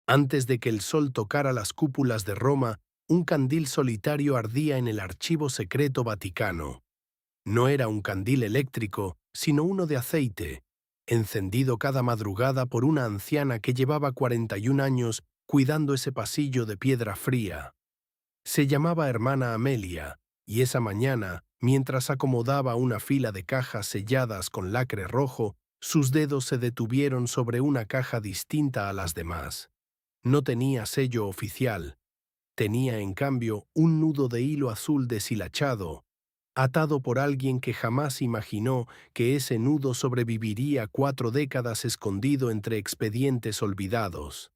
Antes de que el sol tocara las cúpulas de Roma, un candil solitario ardía en el archivo secreto vaticano. No era un candil eléctrico, sino uno de aceite, encendido cada madrugada por una anciana que llevaba 41 años cuidando ese pasillo de piedra fría. Se llamaba hermana Amelia, y esa mañana, mientras acomodaba una fila de cajas selladas con lacre rojo, sus dedos se detuvieron sobre una caja distinta a las demás. No tenía sello oficial. Tenía, en cambio, un nudo de hilo azul deshilachado, atado por alguien que jamás imaginó que ese nudo sobreviviría 4 décadas escondido entre expedientes olvidados.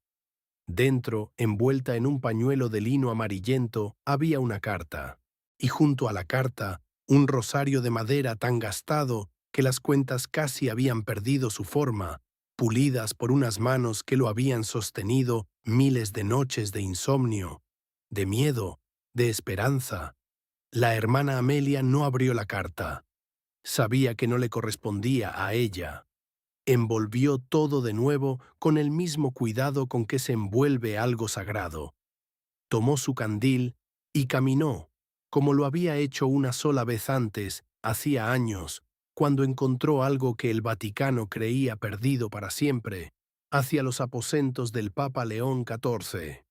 Dentro, envuelta en un pañuelo de lino amarillento, había una carta. Y junto a la carta, un rosario de madera tan gastado que las cuentas casi habían perdido su forma, pulidas por unas manos que lo habían sostenido miles de noches de insomnio, de miedo, de esperanza. La hermana Amelia no abrió la carta. Sabía que no le correspondía a ella. Envolvió todo de nuevo con el mismo cuidado con que se envuelve algo sagrado. Tomó su candil y caminó, como lo había hecho una sola vez antes, hacía años, cuando encontró algo que el Vaticano creía perdido para siempre, hacia los aposentos del Papa León XIV.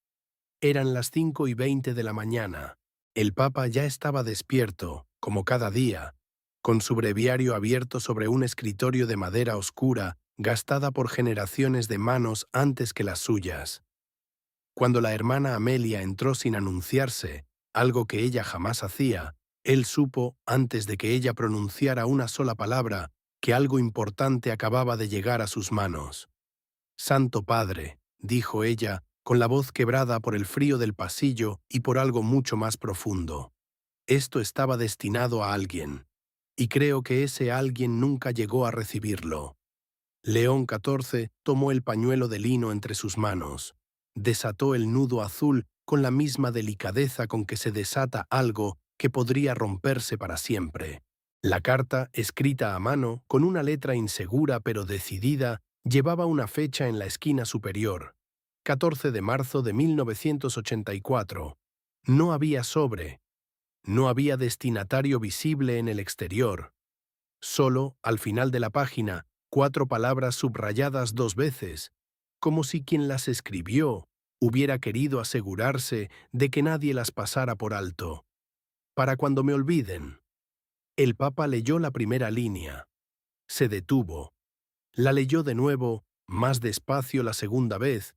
Eran las 5:20 de la mañana. El Papa ya estaba despierto, como cada día, con su breviario abierto sobre un escritorio de madera oscura, gastada por generaciones de manos antes que las suyas. Cuando la hermana Amelia entró sin anunciarse, algo que ella jamás hacía, él supo, antes de que ella pronunciara una sola palabra, que algo importante acababa de llegar a sus manos. «Santo Padre», dijo ella, con la voz quebrada por el frío del pasillo y por algo mucho más profundo. Esto estaba destinado a alguien, y creo que ese alguien nunca llegó a recibirlo. León XIV tomó el pañuelo de lino entre sus manos, desató el nudo azul con la misma delicadeza con que se desata algo que podría romperse para siempre. La carta, escrita a mano, con una letra insegura pero decidida, llevaba una fecha en la esquina superior, 14 de marzo de 1984. No había sobre, no había destinatario visible en el exterior. Solo, al final de la página, 4 palabras subrayadas 2 veces, como si quien las escribió hubiera querido asegurarse de que nadie las pasara por alto. Para cuando me olviden. El Papa leyó la primera línea. Se detuvo. La leyó de nuevo, más despacio la segunda vez,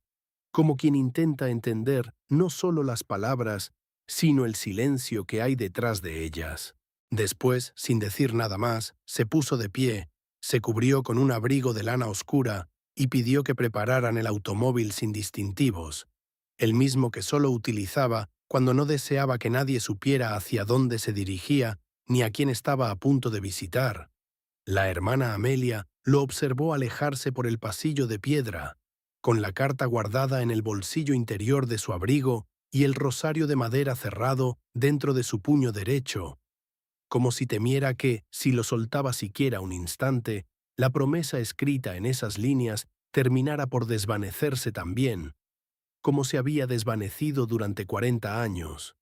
como quien intenta entender no solo las palabras, sino el silencio que hay detrás de ellas. Después, sin decir nada más, se puso de pie, se cubrió con un abrigo de lana oscura y pidió que prepararan el automóvil sin distintivos, el mismo que solo utilizaba cuando no deseaba que nadie supiera hacia dónde se dirigía ni a quién estaba a punto de visitar. La hermana Amelia lo observó alejarse por el pasillo de piedra, con la carta guardada en el bolsillo interior de su abrigo y el rosario de madera cerrado dentro de su puño derecho, como si temiera que, si lo soltaba siquiera un instante, la promesa escrita en esas líneas terminara por desvanecerse también, como se había desvanecido durante 40 años.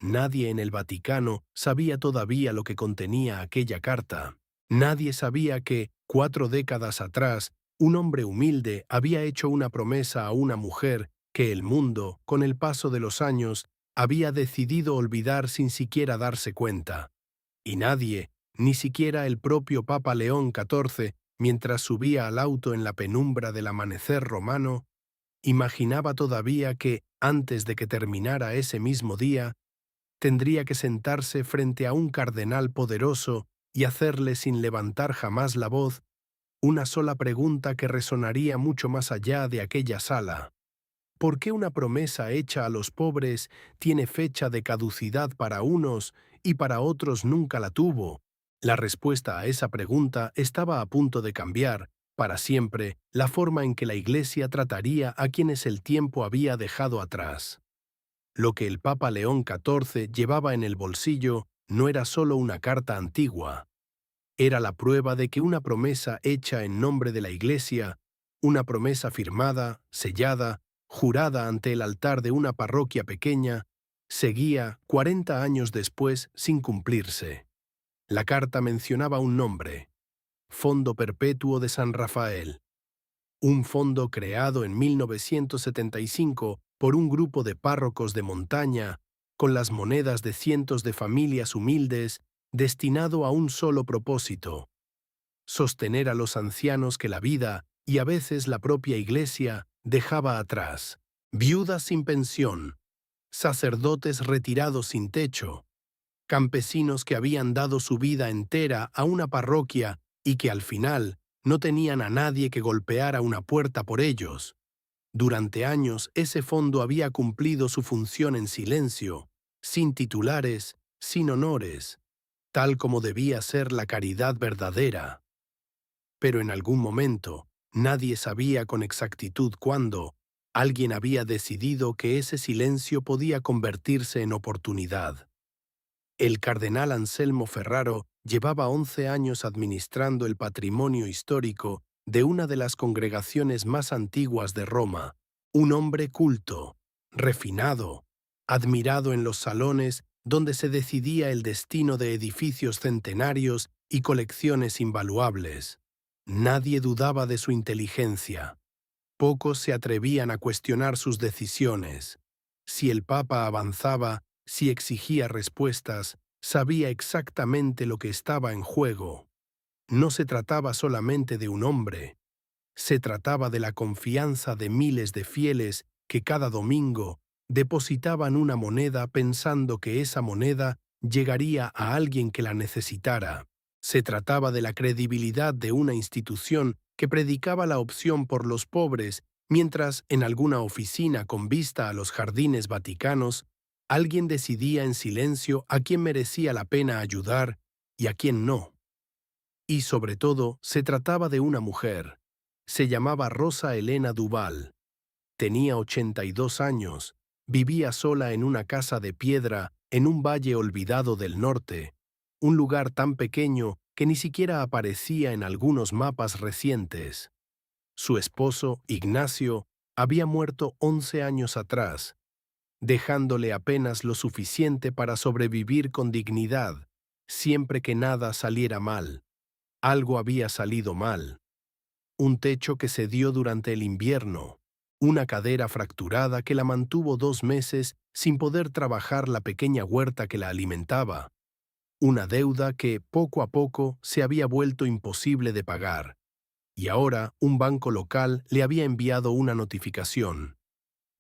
Nadie en el Vaticano sabía todavía lo que contenía aquella carta. Nadie sabía que, 4 décadas atrás, un hombre humilde había hecho una promesa a una mujer que el mundo, con el paso de los años, había decidido olvidar sin siquiera darse cuenta. Y nadie, ni siquiera el propio Papa León XIV, mientras subía al auto en la penumbra del amanecer romano, imaginaba todavía que, antes de que terminara ese mismo día, tendría que sentarse frente a un cardenal poderoso y hacerle sin levantar jamás la voz una sola pregunta que resonaría mucho más allá de aquella sala. ¿Por qué una promesa hecha a los pobres tiene fecha de caducidad para unos y para otros nunca la tuvo? La respuesta a esa pregunta estaba a punto de cambiar, para siempre, la forma en que la Iglesia trataría a quienes el tiempo había dejado atrás. Lo que el Papa León XIV llevaba en el bolsillo no era solo una carta antigua. Era la prueba de que una promesa hecha en nombre de la Iglesia, una promesa firmada, sellada, jurada ante el altar de una parroquia pequeña, seguía 40 años después sin cumplirse. La carta mencionaba un nombre: Fondo Perpetuo de San Rafael, un fondo creado en 1975 por un grupo de párrocos de montaña con las monedas de cientos de familias humildes, destinado a un solo propósito: sostener a los ancianos que la vida, y a veces la propia Iglesia, dejaba atrás. Viudas sin pensión, sacerdotes retirados sin techo, campesinos que habían dado su vida entera a una parroquia y que al final no tenían a nadie que golpeara una puerta por ellos. Durante años ese fondo había cumplido su función en silencio, sin titulares, sin honores, tal como debía ser la caridad verdadera. Pero en algún momento, nadie sabía con exactitud cuándo, alguien había decidido que ese silencio podía convertirse en oportunidad. El cardenal Anselmo Ferraro llevaba 11 años administrando el patrimonio histórico de una de las congregaciones más antiguas de Roma, un hombre culto, refinado, admirado en los salones donde se decidía el destino de edificios centenarios y colecciones invaluables. Nadie dudaba de su inteligencia. Pocos se atrevían a cuestionar sus decisiones. Si el Papa avanzaba, si exigía respuestas, sabía exactamente lo que estaba en juego. No se trataba solamente de un hombre, se trataba de la confianza de miles de fieles que cada domingo depositaban una moneda pensando que esa moneda llegaría a alguien que la necesitara. Se trataba de la credibilidad de una institución que predicaba la opción por los pobres, mientras en alguna oficina con vista a los jardines vaticanos, alguien decidía en silencio a quién merecía la pena ayudar y a quién no. Y sobre todo, se trataba de una mujer. Se llamaba Rosa Elena Duval. Tenía 82 años, vivía sola en una casa de piedra en un valle olvidado del norte, un lugar tan pequeño que ni siquiera aparecía en algunos mapas recientes. Su esposo, Ignacio, había muerto 11 años atrás, dejándole apenas lo suficiente para sobrevivir con dignidad, siempre que nada saliera mal. Algo había salido mal. Un techo que cedió durante el invierno, una cadera fracturada que la mantuvo 2 meses sin poder trabajar la pequeña huerta que la alimentaba, una deuda que, poco a poco, se había vuelto imposible de pagar, y ahora un banco local le había enviado una notificación.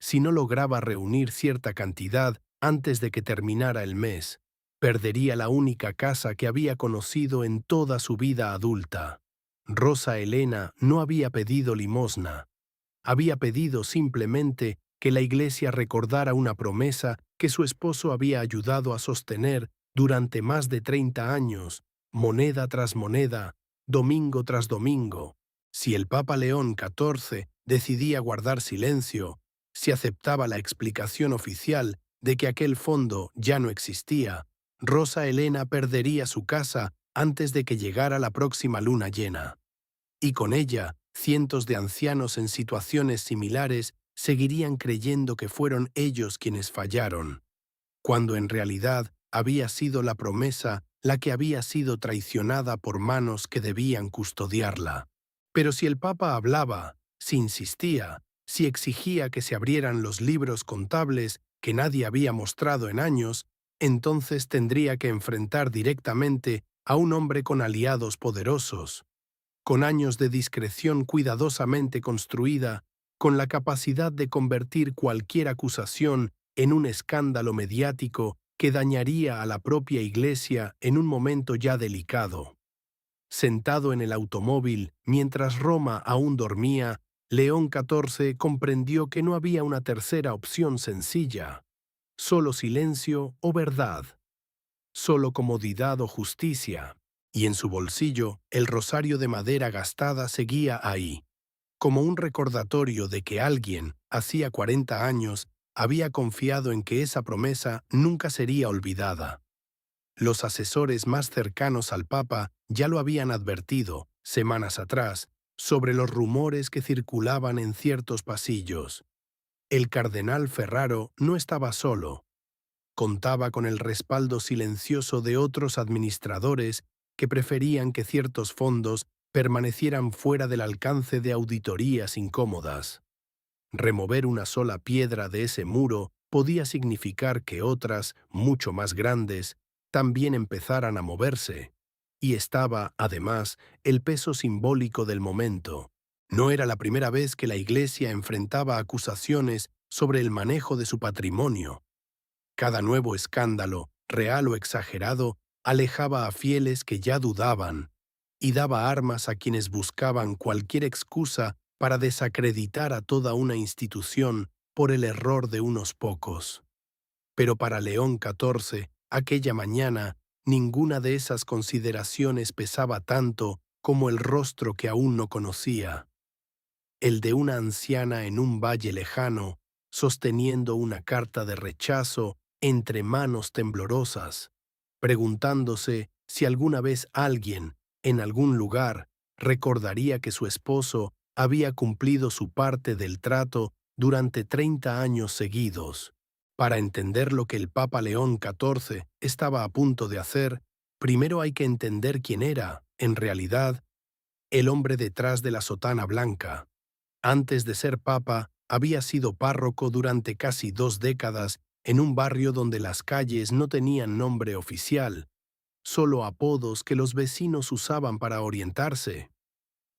Si no lograba reunir cierta cantidad antes de que terminara el mes, perdería la única casa que había conocido en toda su vida adulta. Rosa Elena no había pedido limosna. Había pedido simplemente que la Iglesia recordara una promesa que su esposo había ayudado a sostener durante más de 30 años, moneda tras moneda, domingo tras domingo. Si el Papa León XIV decidía guardar silencio, si aceptaba la explicación oficial de que aquel fondo ya no existía, Rosa Elena perdería su casa antes de que llegara la próxima luna llena. Y con ella, cientos de ancianos en situaciones similares seguirían creyendo que fueron ellos quienes fallaron, cuando en realidad había sido la promesa la que había sido traicionada por manos que debían custodiarla. Pero si el Papa hablaba, si insistía, si exigía que se abrieran los libros contables que nadie había mostrado en años, entonces tendría que enfrentar directamente a un hombre con aliados poderosos, con años de discreción cuidadosamente construida, con la capacidad de convertir cualquier acusación en un escándalo mediático que dañaría a la propia Iglesia en un momento ya delicado. Sentado en el automóvil, mientras Roma aún dormía, León XIV comprendió que no había una tercera opción sencilla: solo silencio o verdad, solo comodidad o justicia. Y en su bolsillo, el rosario de madera gastada seguía ahí, como un recordatorio de que alguien, hacía 40 años, había confiado en que esa promesa nunca sería olvidada. Los asesores más cercanos al Papa ya lo habían advertido, semanas atrás, sobre los rumores que circulaban en ciertos pasillos. El cardenal Ferraro no estaba solo. Contaba con el respaldo silencioso de otros administradores que preferían que ciertos fondos permanecieran fuera del alcance de auditorías incómodas. Remover una sola piedra de ese muro podía significar que otras, mucho más grandes, también empezaran a moverse. Y estaba, además, el peso simbólico del momento. No era la primera vez que la Iglesia enfrentaba acusaciones sobre el manejo de su patrimonio. Cada nuevo escándalo, real o exagerado, alejaba a fieles que ya dudaban y daba armas a quienes buscaban cualquier excusa para desacreditar a toda una institución por el error de unos pocos. Pero para León XIV, aquella mañana, ninguna de esas consideraciones pesaba tanto como el rostro que aún no conocía, el de una anciana en un valle lejano, sosteniendo una carta de rechazo entre manos temblorosas, preguntándose si alguna vez alguien, en algún lugar, recordaría que su esposo había cumplido su parte del trato durante 30 años seguidos. Para entender lo que el Papa León XIV estaba a punto de hacer, primero hay que entender quién era, en realidad, el hombre detrás de la sotana blanca. Antes de ser papa, había sido párroco durante casi 2 décadas en un barrio donde las calles no tenían nombre oficial, solo apodos que los vecinos usaban para orientarse.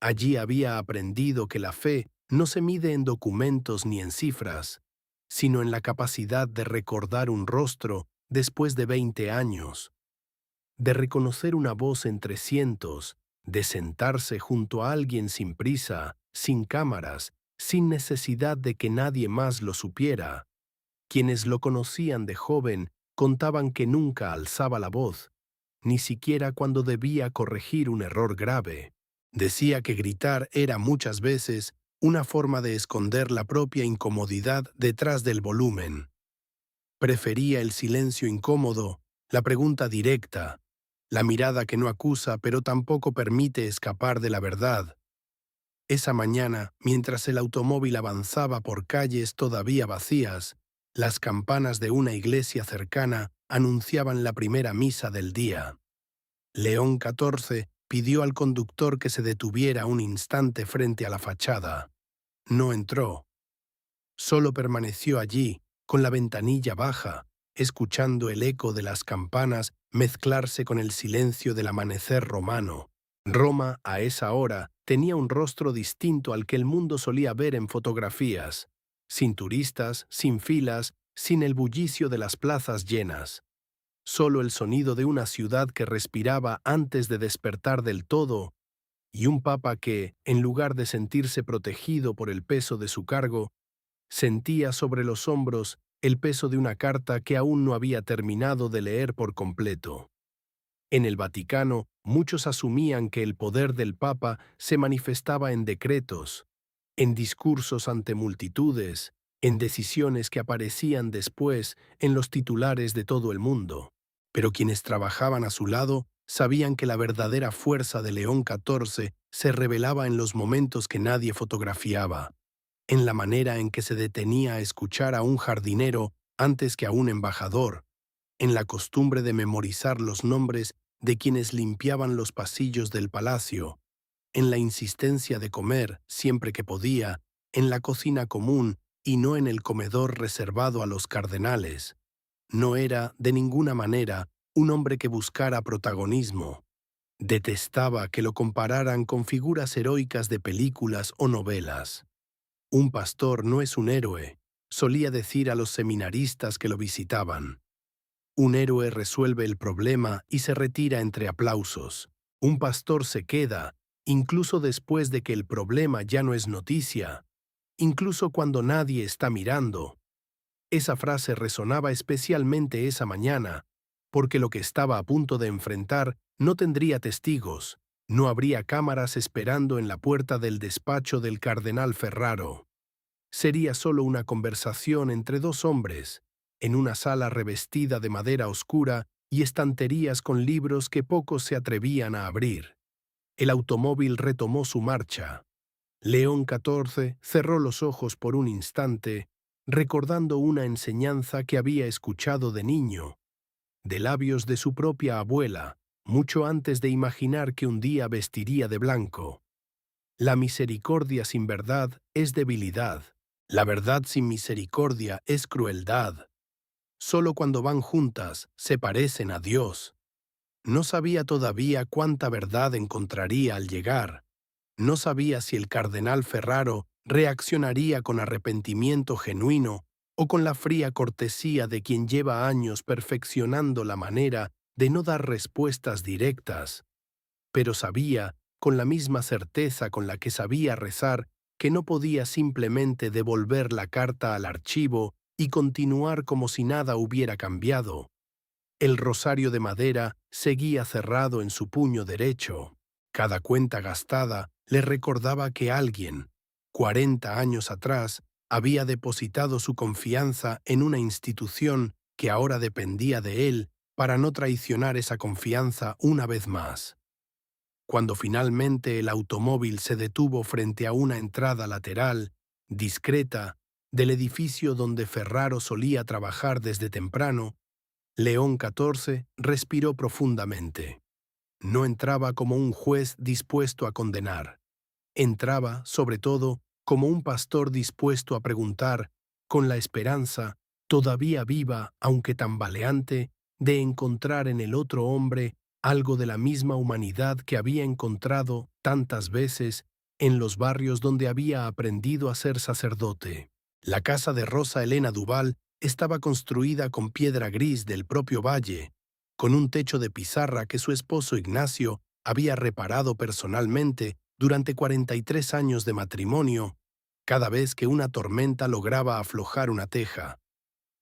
Allí había aprendido que la fe no se mide en documentos ni en cifras, sino en la capacidad de recordar un rostro después de 20 años, de reconocer una voz entre cientos, de sentarse junto a alguien sin prisa, sin cámaras, sin necesidad de que nadie más lo supiera. Quienes lo conocían de joven contaban que nunca alzaba la voz, ni siquiera cuando debía corregir un error grave. Decía que gritar era muchas veces una forma de esconder la propia incomodidad detrás del volumen. Prefería el silencio incómodo, la pregunta directa, la mirada que no acusa pero tampoco permite escapar de la verdad. Esa mañana, mientras el automóvil avanzaba por calles todavía vacías, las campanas de una iglesia cercana anunciaban la primera misa del día. León XIV pidió al conductor que se detuviera un instante frente a la fachada. No entró. Solo permaneció allí, con la ventanilla baja, escuchando el eco de las campanas mezclarse con el silencio del amanecer romano. Roma, a esa hora, tenía un rostro distinto al que el mundo solía ver en fotografías, sin turistas, sin filas, sin el bullicio de las plazas llenas. Solo el sonido de una ciudad que respiraba antes de despertar del todo, y un papa que, en lugar de sentirse protegido por el peso de su cargo, sentía sobre los hombros el peso de una carta que aún no había terminado de leer por completo. En el Vaticano, muchos asumían que el poder del Papa se manifestaba en decretos, en discursos ante multitudes, en decisiones que aparecían después en los titulares de todo el mundo. Pero quienes trabajaban a su lado sabían que la verdadera fuerza de León XIV se revelaba en los momentos que nadie fotografiaba, en la manera en que se detenía a escuchar a un jardinero antes que a un embajador, en la costumbre de memorizar los nombres de quienes limpiaban los pasillos del palacio, en la insistencia de comer, siempre que podía, en la cocina común y no en el comedor reservado a los cardenales. No era, de ninguna manera, un hombre que buscara protagonismo. Detestaba que lo compararan con figuras heroicas de películas o novelas. Un pastor no es un héroe, solía decir a los seminaristas que lo visitaban. Un héroe resuelve el problema y se retira entre aplausos. Un pastor se queda, incluso después de que el problema ya no es noticia, incluso cuando nadie está mirando. Esa frase resonaba especialmente esa mañana, porque lo que estaba a punto de enfrentar no tendría testigos, no habría cámaras esperando en la puerta del despacho del cardenal Ferraro. Sería solo una conversación entre dos hombres, en una sala revestida de madera oscura y estanterías con libros que pocos se atrevían a abrir. El automóvil retomó su marcha. León XIV cerró los ojos por un instante, recordando una enseñanza que había escuchado de niño, de labios de su propia abuela, mucho antes de imaginar que un día vestiría de blanco. La misericordia sin verdad es debilidad. La verdad sin misericordia es crueldad. Solo cuando van juntas se parecen a Dios. No sabía todavía cuánta verdad encontraría al llegar. No sabía si el cardenal Ferraro reaccionaría con arrepentimiento genuino o con la fría cortesía de quien lleva años perfeccionando la manera de no dar respuestas directas. Pero sabía, con la misma certeza con la que sabía rezar, que no podía simplemente devolver la carta al archivo y continuar como si nada hubiera cambiado. El rosario de madera seguía cerrado en su puño derecho. Cada cuenta gastada le recordaba que alguien, 40 años atrás, había depositado su confianza en una institución que ahora dependía de él para no traicionar esa confianza una vez más. Cuando finalmente el automóvil se detuvo frente a una entrada lateral, discreta, del edificio donde Ferraro solía trabajar desde temprano, León XIV respiró profundamente. No entraba como un juez dispuesto a condenar. Entraba, sobre todo, como un pastor dispuesto a preguntar, con la esperanza, todavía viva aunque tambaleante, de encontrar en el otro hombre algo de la misma humanidad que había encontrado tantas veces en los barrios donde había aprendido a ser sacerdote. La casa de Rosa Elena Duval estaba construida con piedra gris del propio valle, con un techo de pizarra que su esposo Ignacio había reparado personalmente durante 43 años de matrimonio, cada vez que una tormenta lograba aflojar una teja.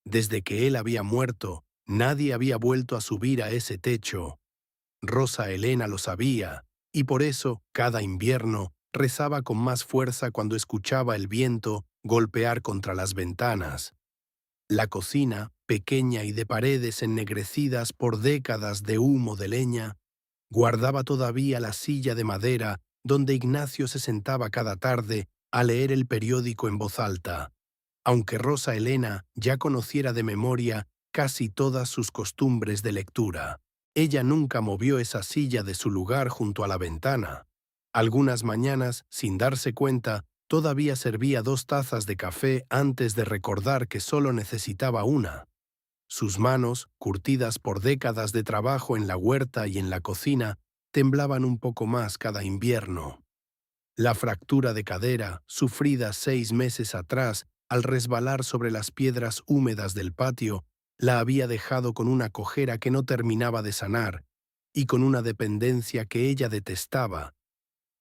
Desde que él había muerto, nadie había vuelto a subir a ese techo. Rosa Elena lo sabía, y por eso, cada invierno, rezaba con más fuerza cuando escuchaba el viento golpear contra las ventanas. La cocina, pequeña y de paredes ennegrecidas por décadas de humo de leña, guardaba todavía la silla de madera donde Ignacio se sentaba cada tarde a leer el periódico en voz alta, aunque Rosa Elena ya conociera de memoria casi todas sus costumbres de lectura. Ella nunca movió esa silla de su lugar junto a la ventana. Algunas mañanas, sin darse cuenta, todavía servía 2 tazas de café antes de recordar que solo necesitaba una. Sus manos, curtidas por décadas de trabajo en la huerta y en la cocina, temblaban un poco más cada invierno. La fractura de cadera, sufrida 6 meses atrás al resbalar sobre las piedras húmedas del patio, la había dejado con una cojera que no terminaba de sanar y con una dependencia que ella detestaba.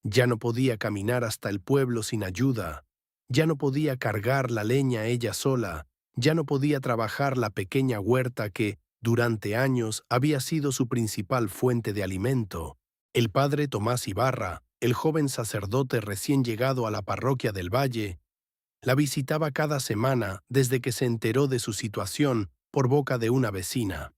Ya no podía caminar hasta el pueblo sin ayuda, ya no podía cargar la leña ella sola, ya no podía trabajar la pequeña huerta que, durante años, había sido su principal fuente de alimento. El padre Tomás Ibarra, el joven sacerdote recién llegado a la parroquia del Valle, la visitaba cada semana desde que se enteró de su situación por boca de una vecina.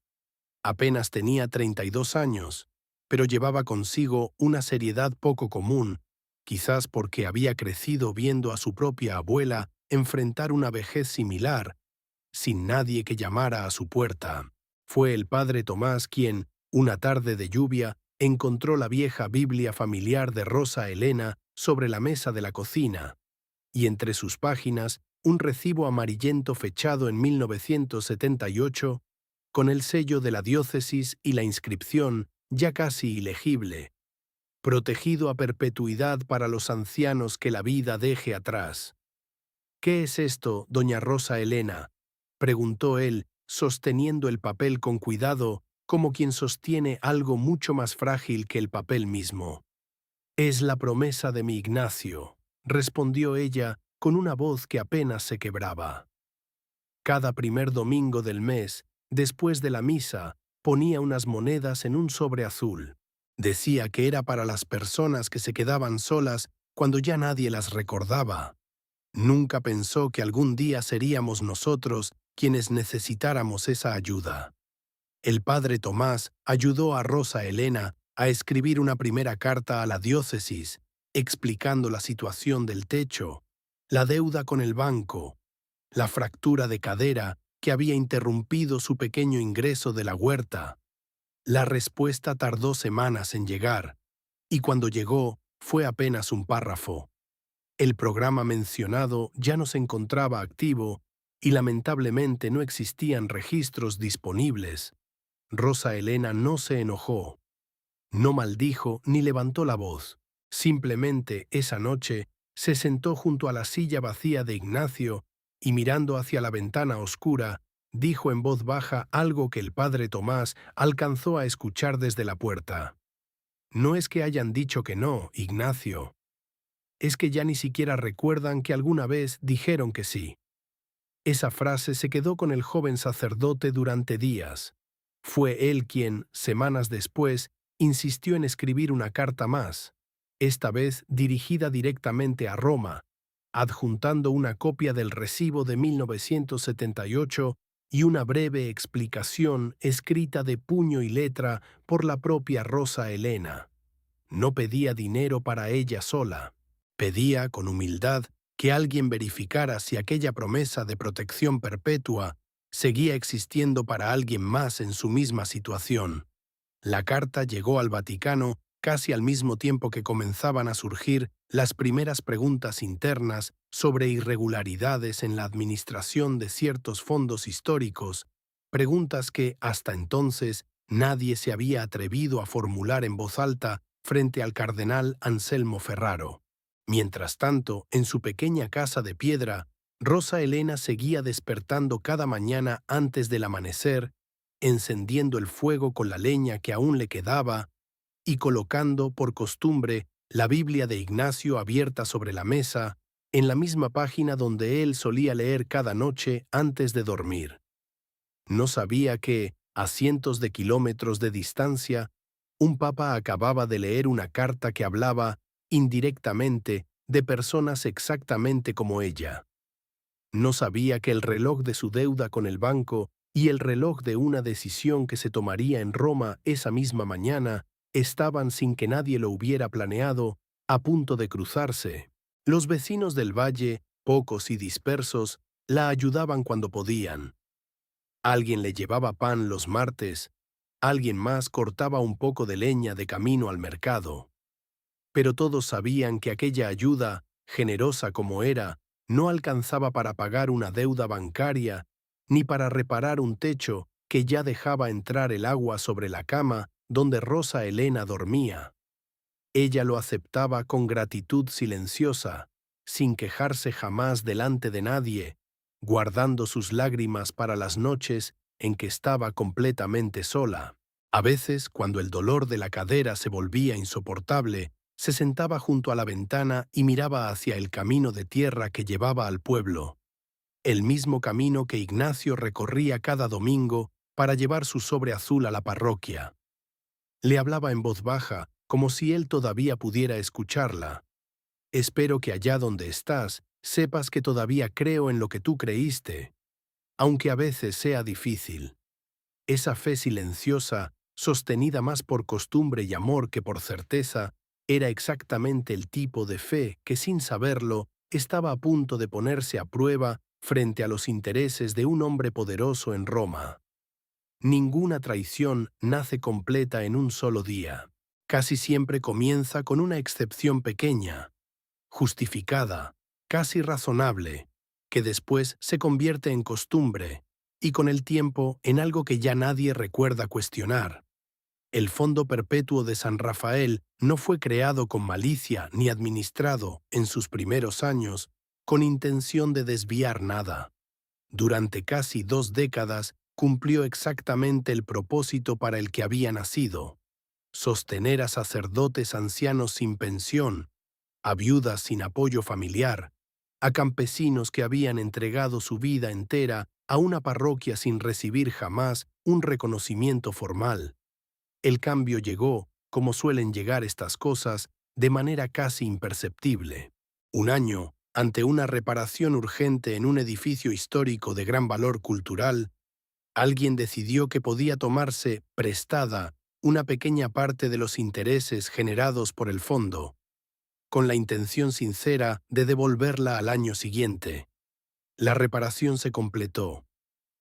Apenas tenía 32 años, pero llevaba consigo una seriedad poco común, quizás porque había crecido viendo a su propia abuela enfrentar una vejez similar, sin nadie que llamara a su puerta. Fue el padre Tomás quien, una tarde de lluvia, encontró la vieja Biblia familiar de Rosa Elena sobre la mesa de la cocina, y entre sus páginas un recibo amarillento fechado en 1978 con el sello de la diócesis y la inscripción, ya casi ilegible: protegido a perpetuidad para los ancianos que la vida deje atrás. «¿Qué es esto, doña Rosa Elena?», preguntó él, sosteniendo el papel con cuidado, como quien sostiene algo mucho más frágil que el papel mismo. «Es la promesa de mi Ignacio», respondió ella con una voz que apenas se quebraba. Cada primer domingo del mes, después de la misa, ponía unas monedas en un sobre azul. Decía que era para las personas que se quedaban solas cuando ya nadie las recordaba. Nunca pensó que algún día seríamos nosotros quienes necesitáramos esa ayuda. El padre Tomás ayudó a Rosa Elena a escribir una primera carta a la diócesis, explicando la situación del techo, la deuda con el banco, la fractura de cadera que había interrumpido su pequeño ingreso de la huerta. La respuesta tardó semanas en llegar, y cuando llegó fue apenas un párrafo. El programa mencionado ya no se encontraba activo y lamentablemente no existían registros disponibles. Rosa Elena no se enojó, no maldijo ni levantó la voz. Simplemente esa noche se sentó junto a la silla vacía de Ignacio y mirando hacia la ventana oscura, dijo en voz baja algo que el padre Tomás alcanzó a escuchar desde la puerta. No es que hayan dicho que no, Ignacio. Es que ya ni siquiera recuerdan que alguna vez dijeron que sí. Esa frase se quedó con el joven sacerdote durante días. Fue él quien, semanas después, insistió en escribir una carta más, esta vez dirigida directamente a Roma, adjuntando una copia del recibo de 1978 y una breve explicación escrita de puño y letra por la propia Rosa Elena. No pedía dinero para ella sola. Pedía, con humildad, que alguien verificara si aquella promesa de protección perpetua seguía existiendo para alguien más en su misma situación. La carta llegó al Vaticano casi al mismo tiempo que comenzaban a surgir las primeras preguntas internas sobre irregularidades en la administración de ciertos fondos históricos, preguntas que, hasta entonces, nadie se había atrevido a formular en voz alta frente al cardenal Anselmo Ferraro. Mientras tanto, en su pequeña casa de piedra, Rosa Elena seguía despertando cada mañana antes del amanecer, encendiendo el fuego con la leña que aún le quedaba y colocando, por costumbre, la Biblia de Ignacio abierta sobre la mesa, en la misma página donde él solía leer cada noche antes de dormir. No sabía que, a cientos de kilómetros de distancia, un papa acababa de leer una carta que hablaba, indirectamente, de personas exactamente como ella. No sabía que el reloj de su deuda con el banco y el reloj de una decisión que se tomaría en Roma esa misma mañana estaban, sin que nadie lo hubiera planeado, a punto de cruzarse. Los vecinos del valle, pocos y dispersos, la ayudaban cuando podían. Alguien le llevaba pan los martes, alguien más cortaba un poco de leña de camino al mercado. Pero todos sabían que aquella ayuda, generosa como era, no alcanzaba para pagar una deuda bancaria ni para reparar un techo que ya dejaba entrar el agua sobre la cama donde Rosa Elena dormía. Ella lo aceptaba con gratitud silenciosa, sin quejarse jamás delante de nadie, guardando sus lágrimas para las noches en que estaba completamente sola. A veces, cuando el dolor de la cadera se volvía insoportable, se sentaba junto a la ventana y miraba hacia el camino de tierra que llevaba al pueblo, el mismo camino que Ignacio recorría cada domingo para llevar su sobre azul a la parroquia. Le hablaba en voz baja, como si él todavía pudiera escucharla. Espero que allá donde estás, sepas que todavía creo en lo que tú creíste, aunque a veces sea difícil. Esa fe silenciosa, sostenida más por costumbre y amor que por certeza, era exactamente el tipo de fe que, sin saberlo, estaba a punto de ponerse a prueba frente a los intereses de un hombre poderoso en Roma. Ninguna traición nace completa en un solo día. Casi siempre comienza con una excepción pequeña, justificada, casi razonable, que después se convierte en costumbre y con el tiempo en algo que ya nadie recuerda cuestionar. El Fondo Perpetuo de San Rafael no fue creado con malicia ni administrado, en sus primeros años, con intención de desviar nada. Durante casi 2 décadas cumplió exactamente el propósito para el que había nacido: sostener a sacerdotes ancianos sin pensión, a viudas sin apoyo familiar, a campesinos que habían entregado su vida entera a una parroquia sin recibir jamás un reconocimiento formal. El cambio llegó, como suelen llegar estas cosas, de manera casi imperceptible. Un año, ante una reparación urgente en un edificio histórico de gran valor cultural, alguien decidió que podía tomarse prestada una pequeña parte de los intereses generados por el fondo, con la intención sincera de devolverla al año siguiente. La reparación se completó.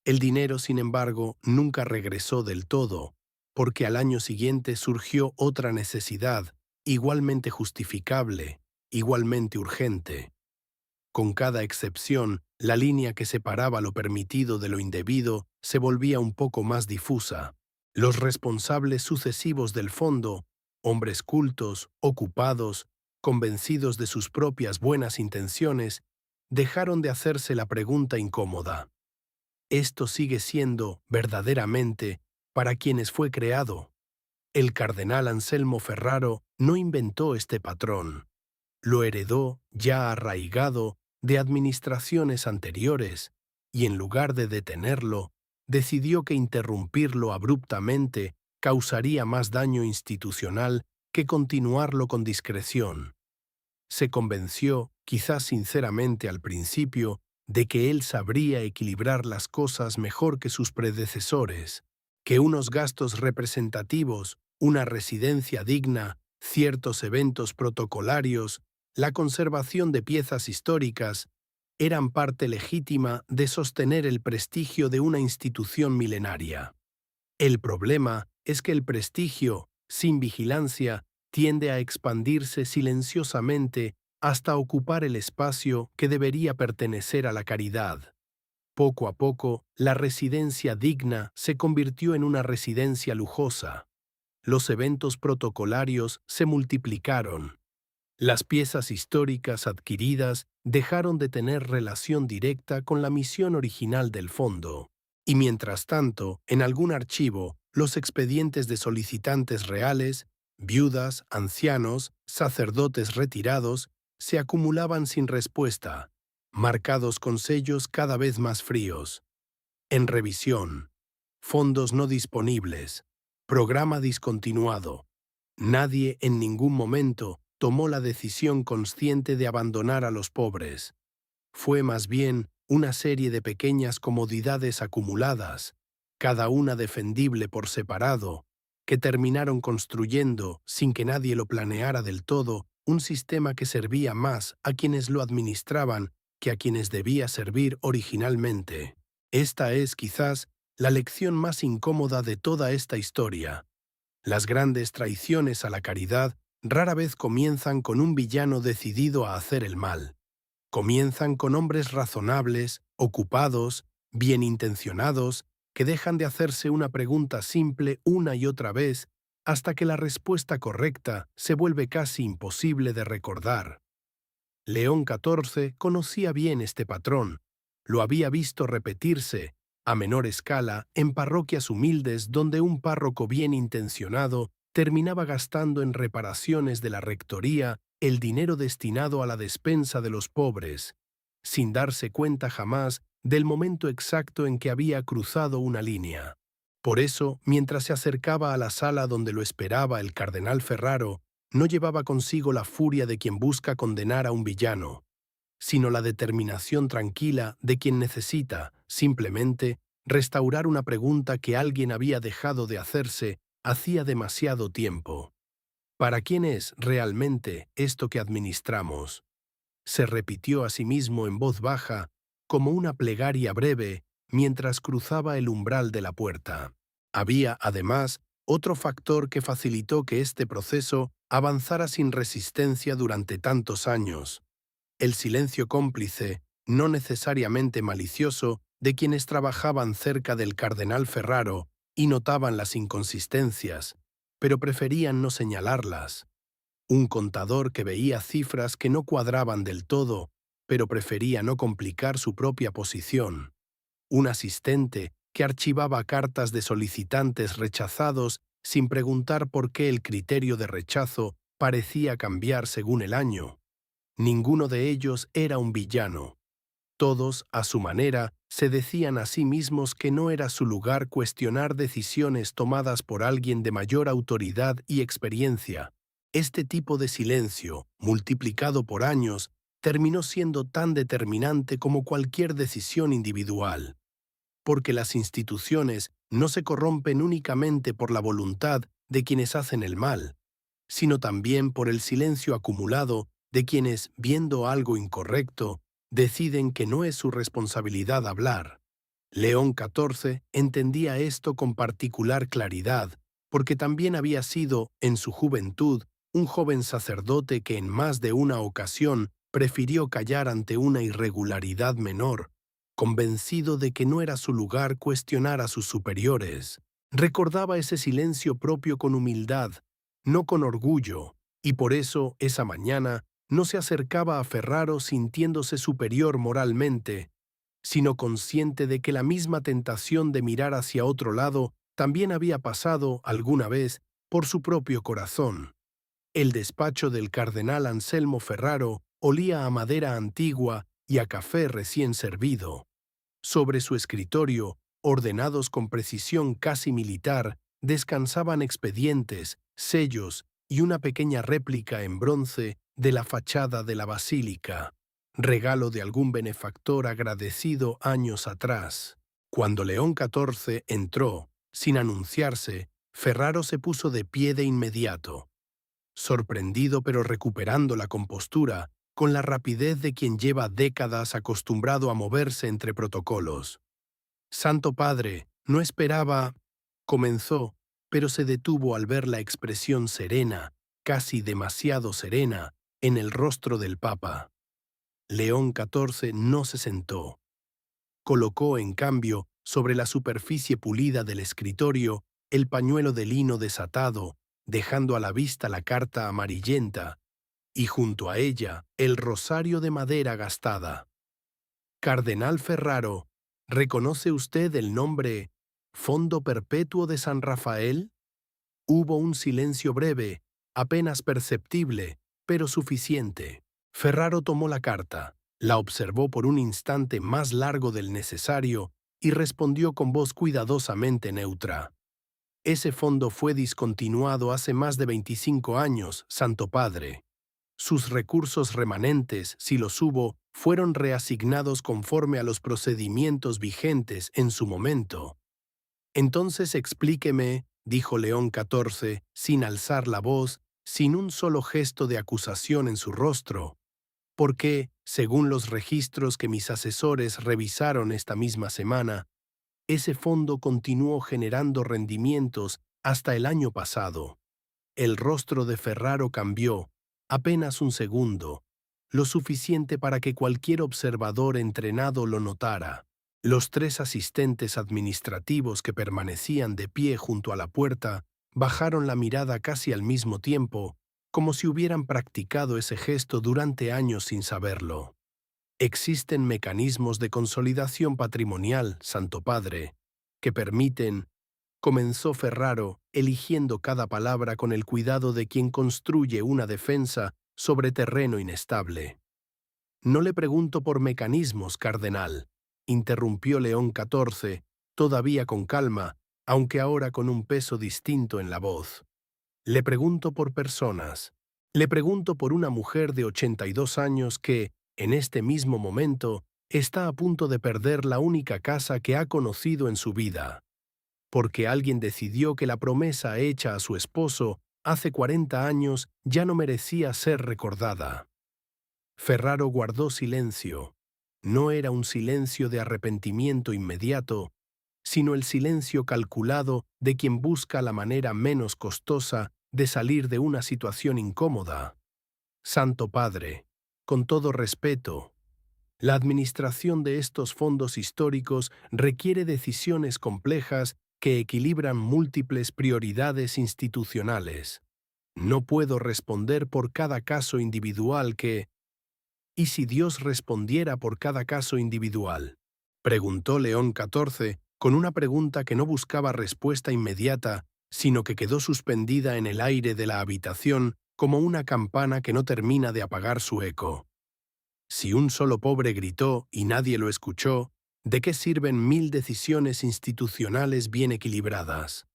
El dinero, sin embargo, nunca regresó del todo, porque al año siguiente surgió otra necesidad, igualmente justificable, igualmente urgente. Con cada excepción, la línea que separaba lo permitido de lo indebido se volvía un poco más difusa. Los responsables sucesivos del fondo, hombres cultos, ocupados, convencidos de sus propias buenas intenciones, dejaron de hacerse la pregunta incómoda. ¿Esto sigue siendo, verdaderamente, para quienes fue creado? El cardenal Anselmo Ferraro no inventó este patrón. Lo heredó, ya arraigado, de administraciones anteriores, y en lugar de detenerlo, decidió que interrumpirlo abruptamente causaría más daño institucional que continuarlo con discreción. Se convenció, quizás sinceramente al principio, de que él sabría equilibrar las cosas mejor que sus predecesores, que unos gastos representativos, una residencia digna, ciertos eventos protocolarios, la conservación de piezas históricas, eran parte legítima de sostener el prestigio de una institución milenaria. El problema es que el prestigio, sin vigilancia, tiende a expandirse silenciosamente hasta ocupar el espacio que debería pertenecer a la caridad. Poco a poco, la residencia digna se convirtió en una residencia lujosa. Los eventos protocolarios se multiplicaron. Las piezas históricas adquiridas dejaron de tener relación directa con la misión original del fondo. Y mientras tanto, en algún archivo, los expedientes de solicitantes reales, viudas, ancianos, sacerdotes retirados, se acumulaban sin respuesta, marcados con sellos cada vez más fríos. En revisión. Fondos no disponibles. Programa discontinuado. Nadie en ningún momento tomó la decisión consciente de abandonar a los pobres. Fue más bien una serie de pequeñas comodidades acumuladas, cada una defendible por separado, que terminaron construyendo, sin que nadie lo planeara del todo, un sistema que servía más a quienes lo administraban que a quienes debía servir originalmente. Esta es, quizás, la lección más incómoda de toda esta historia. Las grandes traiciones a la caridad rara vez comienzan con un villano decidido a hacer el mal. Comienzan con hombres razonables, ocupados, bien intencionados, que dejan de hacerse una pregunta simple una y otra vez hasta que la respuesta correcta se vuelve casi imposible de recordar. León XIV conocía bien este patrón. Lo había visto repetirse, a menor escala, en parroquias humildes donde un párroco bien intencionado terminaba gastando en reparaciones de la rectoría el dinero destinado a la despensa de los pobres, sin darse cuenta jamás del momento exacto en que había cruzado una línea. Por eso, mientras se acercaba a la sala donde lo esperaba el cardenal Ferraro, no llevaba consigo la furia de quien busca condenar a un villano, sino la determinación tranquila de quien necesita, simplemente, restaurar una pregunta que alguien había dejado de hacerse hacía demasiado tiempo. ¿Para quién es realmente esto que administramos? Se repitió a sí mismo en voz baja, como una plegaria breve, mientras cruzaba el umbral de la puerta. Había, además, otro factor que facilitó que este proceso avanzara sin resistencia durante tantos años: el silencio cómplice, no necesariamente malicioso, de quienes trabajaban cerca del cardenal Ferraro y notaban las inconsistencias, pero preferían no señalarlas. Un contador que veía cifras que no cuadraban del todo, pero prefería no complicar su propia posición. Un asistente que archivaba cartas de solicitantes rechazados sin preguntar por qué el criterio de rechazo parecía cambiar según el año. Ninguno de ellos era un villano. Todos, a su manera, se decían a sí mismos que no era su lugar cuestionar decisiones tomadas por alguien de mayor autoridad y experiencia. Este tipo de silencio, multiplicado por años, terminó siendo tan determinante como cualquier decisión individual. Porque las instituciones no se corrompen únicamente por la voluntad de quienes hacen el mal, sino también por el silencio acumulado de quienes, viendo algo incorrecto, Deciden que no es su responsabilidad hablar. León XIV entendía esto con particular claridad, porque también había sido, en su juventud, un joven sacerdote que en más de una ocasión prefirió callar ante una irregularidad menor, convencido de que no era su lugar cuestionar a sus superiores. Recordaba ese silencio propio con humildad, no con orgullo, y por eso, esa mañana, no se acercaba a Ferraro sintiéndose superior moralmente, sino consciente de que la misma tentación de mirar hacia otro lado también había pasado, alguna vez, por su propio corazón. El despacho del cardenal Anselmo Ferraro olía a madera antigua y a café recién servido. Sobre su escritorio, ordenados con precisión casi militar, descansaban expedientes, sellos y una pequeña réplica en bronce de la fachada de la basílica, regalo de algún benefactor agradecido años atrás. Cuando León XIV entró, sin anunciarse, Ferraro se puso de pie de inmediato. Sorprendido pero recuperando la compostura, con la rapidez de quien lleva décadas acostumbrado a moverse entre protocolos. «Santo Padre, no esperaba», comenzó, pero se detuvo al ver la expresión serena, casi demasiado serena, en el rostro del Papa. León XIV no se sentó. Colocó, en cambio, sobre la superficie pulida del escritorio, el pañuelo de lino desatado, dejando a la vista la carta amarillenta, y junto a ella el rosario de madera gastada. «Cardenal Ferraro, ¿reconoce usted el nombre Fondo Perpetuo de San Rafael?» Hubo un silencio breve, apenas perceptible, pero suficiente. Ferraro tomó la carta, la observó por un instante más largo del necesario y respondió con voz cuidadosamente neutra. «Ese fondo fue discontinuado hace más de 25 años, Santo Padre. Sus recursos remanentes, si los hubo, fueron reasignados conforme a los procedimientos vigentes en su momento». «Entonces explíqueme», dijo León XIV, sin alzar la voz, sin un solo gesto de acusación en su rostro, «por qué, según los registros que mis asesores revisaron esta misma semana, ese fondo continuó generando rendimientos hasta el año pasado». El rostro de Ferraro cambió, apenas un segundo, lo suficiente para que cualquier observador entrenado lo notara. Los tres asistentes administrativos que permanecían de pie junto a la puerta bajaron la mirada casi al mismo tiempo, como si hubieran practicado ese gesto durante años sin saberlo. «Existen mecanismos de consolidación patrimonial, Santo Padre, que permiten», comenzó Ferraro, eligiendo cada palabra con el cuidado de quien construye una defensa sobre terreno inestable. «No le pregunto por mecanismos, cardenal», interrumpió León XIV, todavía con calma, aunque ahora con un peso distinto en la voz. «Le pregunto por personas. Le pregunto por una mujer de 82 años que, en este mismo momento, está a punto de perder la única casa que ha conocido en su vida, porque alguien decidió que la promesa hecha a su esposo hace 40 años ya no merecía ser recordada». Ferraro guardó silencio. No era un silencio de arrepentimiento inmediato, sino el silencio calculado de quien busca la manera menos costosa de salir de una situación incómoda. «Santo Padre, con todo respeto, la administración de estos fondos históricos requiere decisiones complejas que equilibran múltiples prioridades institucionales. No puedo responder por cada caso individual que... ¿Y si Dios respondiera por cada caso individual?», preguntó León XIV con una pregunta que no buscaba respuesta inmediata, sino que quedó suspendida en el aire de la habitación como una campana que no termina de apagar su eco. Si un solo pobre gritó y nadie lo escuchó, ¿de qué sirven 1000 decisiones institucionales bien equilibradas?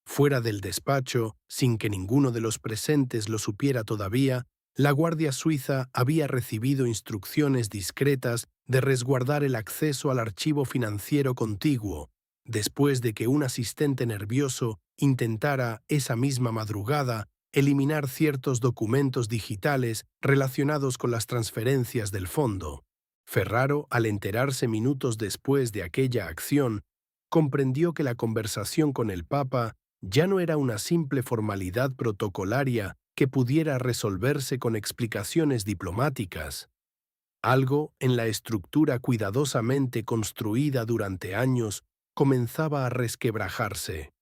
Fuera del despacho, sin que ninguno de los presentes lo supiera todavía, la Guardia Suiza había recibido instrucciones discretas de resguardar el acceso al archivo financiero contiguo, después de que un asistente nervioso intentara, esa misma madrugada, eliminar ciertos documentos digitales relacionados con las transferencias del fondo. Ferraro, al enterarse minutos después de aquella acción, comprendió que la conversación con el Papa ya no era una simple formalidad protocolaria que pudiera resolverse con explicaciones diplomáticas. Algo en la estructura cuidadosamente construida durante años comenzaba a resquebrajarse.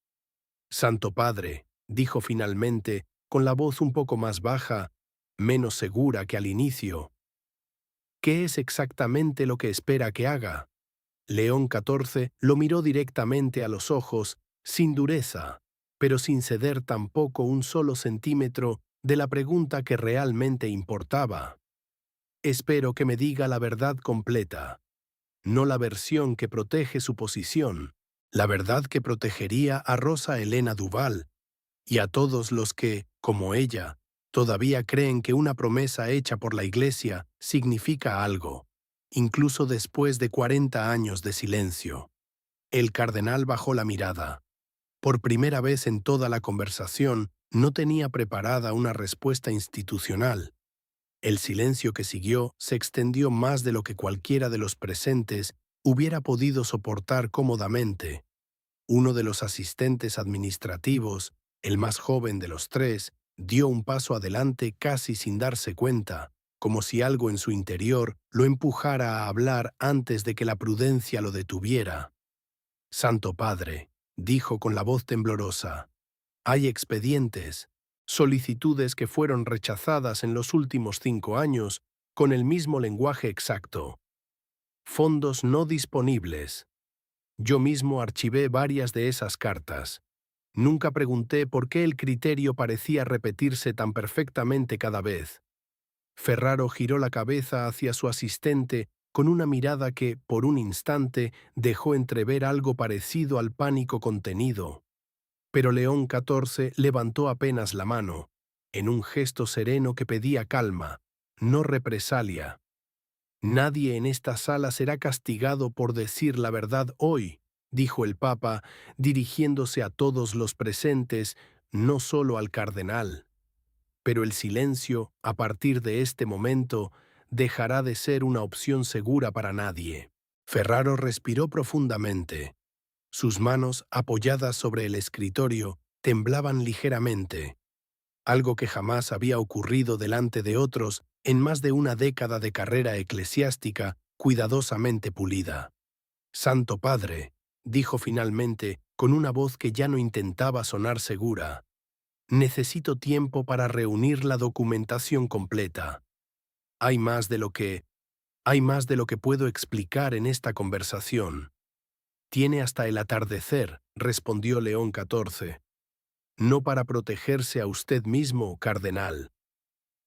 «Santo Padre», dijo finalmente, con la voz un poco más baja, menos segura que al inicio, «¿qué es exactamente lo que espera que haga?» León XIV lo miró directamente a los ojos, sin dureza, pero sin ceder tampoco un solo centímetro de la pregunta que realmente importaba. «Espero que me diga la verdad completa, no la versión que protege su posición, la verdad que protegería a Rosa Elena Duval y a todos los que, como ella, todavía creen que una promesa hecha por la Iglesia significa algo, incluso después de 40 años de silencio». El cardenal bajó la mirada. Por primera vez en toda la conversación, no tenía preparada una respuesta institucional. El silencio que siguió se extendió más de lo que cualquiera de los presentes hubiera podido soportar cómodamente. Uno de los asistentes administrativos, el más joven de los tres, dio un paso adelante casi sin darse cuenta, como si algo en su interior lo empujara a hablar antes de que la prudencia lo detuviera. «Santo Padre», dijo con la voz temblorosa, «hay expedientes, solicitudes que fueron rechazadas en los últimos 5 años con el mismo lenguaje exacto. Fondos no disponibles. Yo mismo archivé varias de esas cartas. Nunca pregunté por qué el criterio parecía repetirse tan perfectamente cada vez». Ferraro giró la cabeza hacia su asistente con una mirada que, por un instante, dejó entrever algo parecido al pánico contenido. Pero León XIV levantó apenas la mano, en un gesto sereno que pedía calma, no represalia. «Nadie en esta sala será castigado por decir la verdad hoy», dijo el Papa, dirigiéndose a todos los presentes, no solo al cardenal. Pero el silencio, a partir de este momento, dejará de ser una opción segura para nadie. Ferraro respiró profundamente. Sus manos, apoyadas sobre el escritorio, temblaban ligeramente, algo que jamás había ocurrido delante de otros en más de una década de carrera eclesiástica cuidadosamente pulida. «Santo Padre», dijo finalmente, con una voz que ya no intentaba sonar segura, «necesito tiempo para reunir la documentación completa. Hay más de lo que puedo explicar en esta conversación». «Tiene hasta el atardecer», respondió León XIV. «No para protegerse a usted mismo, cardenal.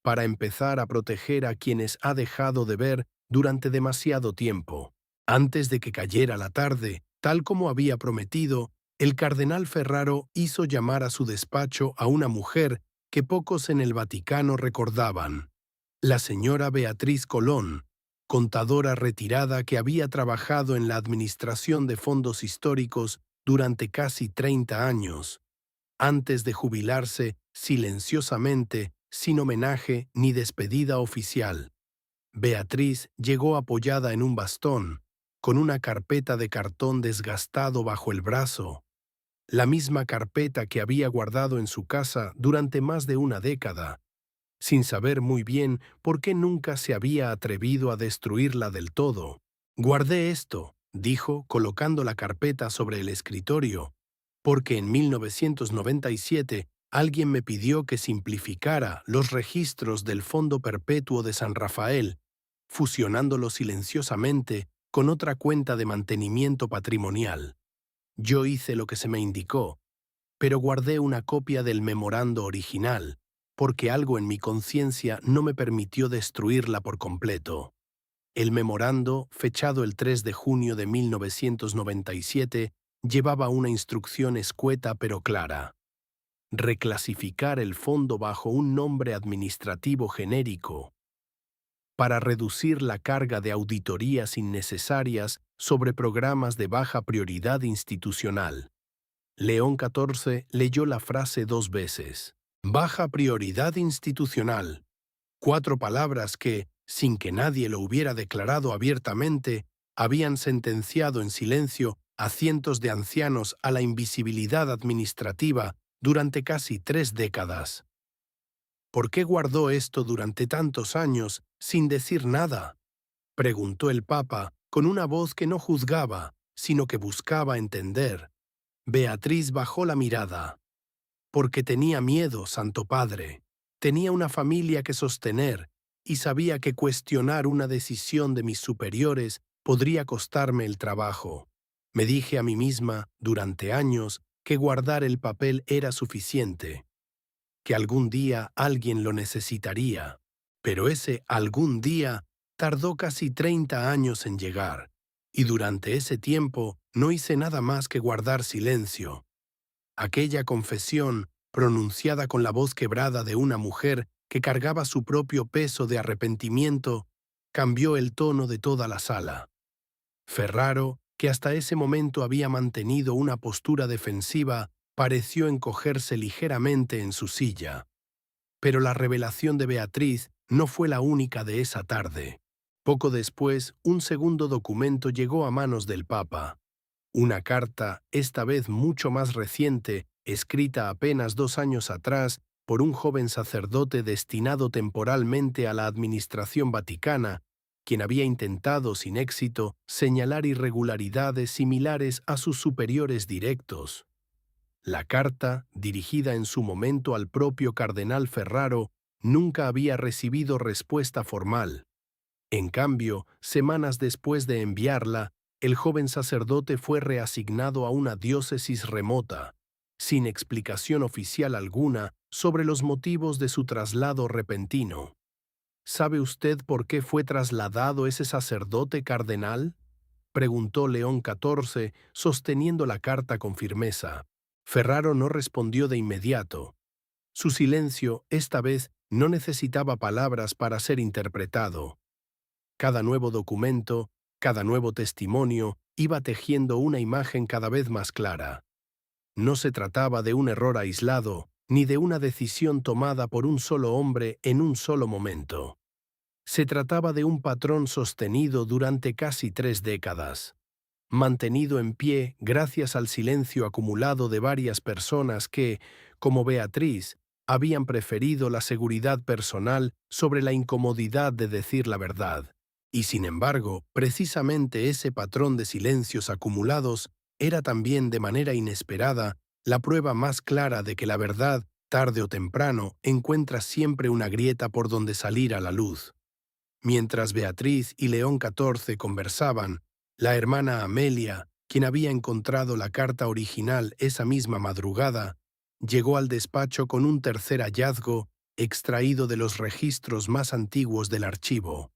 Para empezar a proteger a quienes ha dejado de ver durante demasiado tiempo». Antes de que cayera la tarde, tal como había prometido, el cardenal Ferraro hizo llamar a su despacho a una mujer que pocos en el Vaticano recordaban, la señora Beatriz Colón, contadora retirada que había trabajado en la administración de fondos históricos durante casi 30 años, antes de jubilarse silenciosamente, sin homenaje ni despedida oficial. Beatriz llegó apoyada en un bastón, con una carpeta de cartón desgastado bajo el brazo, la misma carpeta que había guardado en su casa durante más de una década, sin saber muy bien por qué nunca se había atrevido a destruirla del todo. «Guardé esto», dijo, colocando la carpeta sobre el escritorio, «porque en 1997 alguien me pidió que simplificara los registros del Fondo Perpetuo de San Rafael, fusionándolo silenciosamente con otra cuenta de mantenimiento patrimonial. Yo hice lo que se me indicó, pero guardé una copia del memorando original, porque algo en mi conciencia no me permitió destruirla por completo». El memorando, fechado el 3 de junio de 1997, llevaba una instrucción escueta pero clara: reclasificar el fondo bajo un nombre administrativo genérico, para reducir la carga de auditorías innecesarias sobre programas de baja prioridad institucional. León XIV leyó la frase 2 veces. «Baja prioridad institucional». 4 palabras que, sin que nadie lo hubiera declarado abiertamente, habían sentenciado en silencio a cientos de ancianos a la invisibilidad administrativa durante casi 3 décadas. ¿Por qué guardó esto durante tantos años sin decir nada?, preguntó el Papa con una voz que no juzgaba, sino que buscaba entender. Beatriz bajó la mirada. Porque tenía miedo, Santo Padre. Tenía una familia que sostener y sabía que cuestionar una decisión de mis superiores podría costarme el trabajo. Me dije a mí misma, durante años, que guardar el papel era suficiente, que algún día alguien lo necesitaría. Pero ese algún día tardó casi 30 años en llegar, y durante ese tiempo no hice nada más que guardar silencio. Aquella confesión, pronunciada con la voz quebrada de una mujer que cargaba su propio peso de arrepentimiento, cambió el tono de toda la sala. Ferraro, que hasta ese momento había mantenido una postura defensiva, pareció encogerse ligeramente en su silla. Pero la revelación de Beatriz no fue la única de esa tarde. Poco después, un segundo documento llegó a manos del Papa. Una carta, esta vez mucho más reciente, escrita apenas 2 años atrás por un joven sacerdote destinado temporalmente a la administración vaticana, quien había intentado sin éxito señalar irregularidades similares a sus superiores directos. La carta, dirigida en su momento al propio cardenal Ferraro, nunca había recibido respuesta formal. En cambio, semanas después de enviarla, el joven sacerdote fue reasignado a una diócesis remota, sin explicación oficial alguna sobre los motivos de su traslado repentino. ¿Sabe usted por qué fue trasladado ese sacerdote cardenal?, preguntó León XIV, sosteniendo la carta con firmeza. Ferraro no respondió de inmediato. Su silencio, esta vez, no necesitaba palabras para ser interpretado. Cada nuevo documento, cada nuevo testimonio, iba tejiendo una imagen cada vez más clara. No se trataba de un error aislado, ni de una decisión tomada por un solo hombre en un solo momento. Se trataba de un patrón sostenido durante casi 3 décadas, mantenido en pie gracias al silencio acumulado de varias personas que, como Beatriz, habían preferido la seguridad personal sobre la incomodidad de decir la verdad. Y sin embargo, precisamente ese patrón de silencios acumulados era también de manera inesperada la prueba más clara de que la verdad, tarde o temprano, encuentra siempre una grieta por donde salir a la luz. Mientras Beatriz y León XIV conversaban, la hermana Amelia, quien había encontrado la carta original esa misma madrugada, llegó al despacho con un tercer hallazgo extraído de los registros más antiguos del archivo.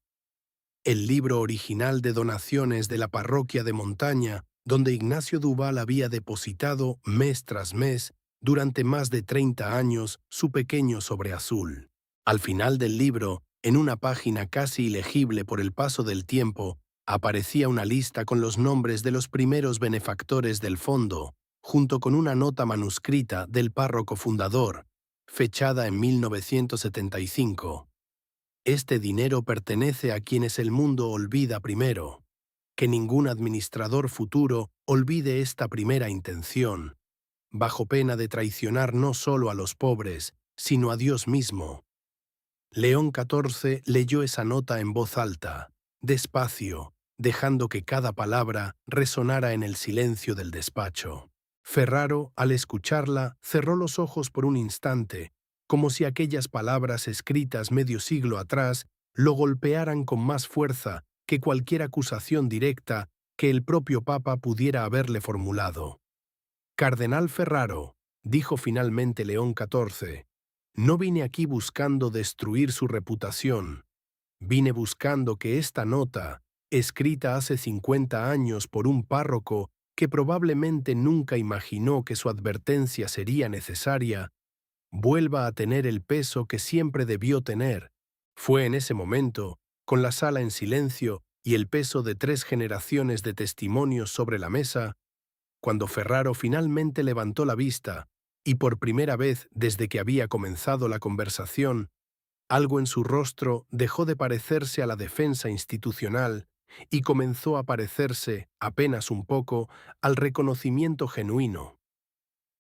El libro original de donaciones de la parroquia de Montaña, donde Ignacio Duval había depositado mes tras mes, durante más de 30 años, su pequeño sobreazul. Al final del libro, en una página casi ilegible por el paso del tiempo, aparecía una lista con los nombres de los primeros benefactores del fondo, junto con una nota manuscrita del párroco fundador, fechada en 1975. Este dinero pertenece a quienes el mundo olvida primero. Que ningún administrador futuro olvide esta primera intención, bajo pena de traicionar no solo a los pobres, sino a Dios mismo. León XIV leyó esa nota en voz alta, despacio, dejando que cada palabra resonara en el silencio del despacho. Ferraro, al escucharla, cerró los ojos por un instante, como si aquellas palabras escritas medio siglo atrás lo golpearan con más fuerza que cualquier acusación directa que el propio Papa pudiera haberle formulado. «Cardenal Ferraro», dijo finalmente León XIV, «no vine aquí buscando destruir su reputación. Vine buscando que esta nota, escrita hace 50 años por un párroco que probablemente nunca imaginó que su advertencia sería necesaria, vuelva a tener el peso que siempre debió tener». Fue en ese momento, con la sala en silencio y el peso de 3 generaciones de testimonios sobre la mesa, cuando Ferraro finalmente levantó la vista y por primera vez desde que había comenzado la conversación, Algo en su rostro dejó de parecerse a la defensa institucional y comenzó a parecerse, apenas un poco, al reconocimiento genuino.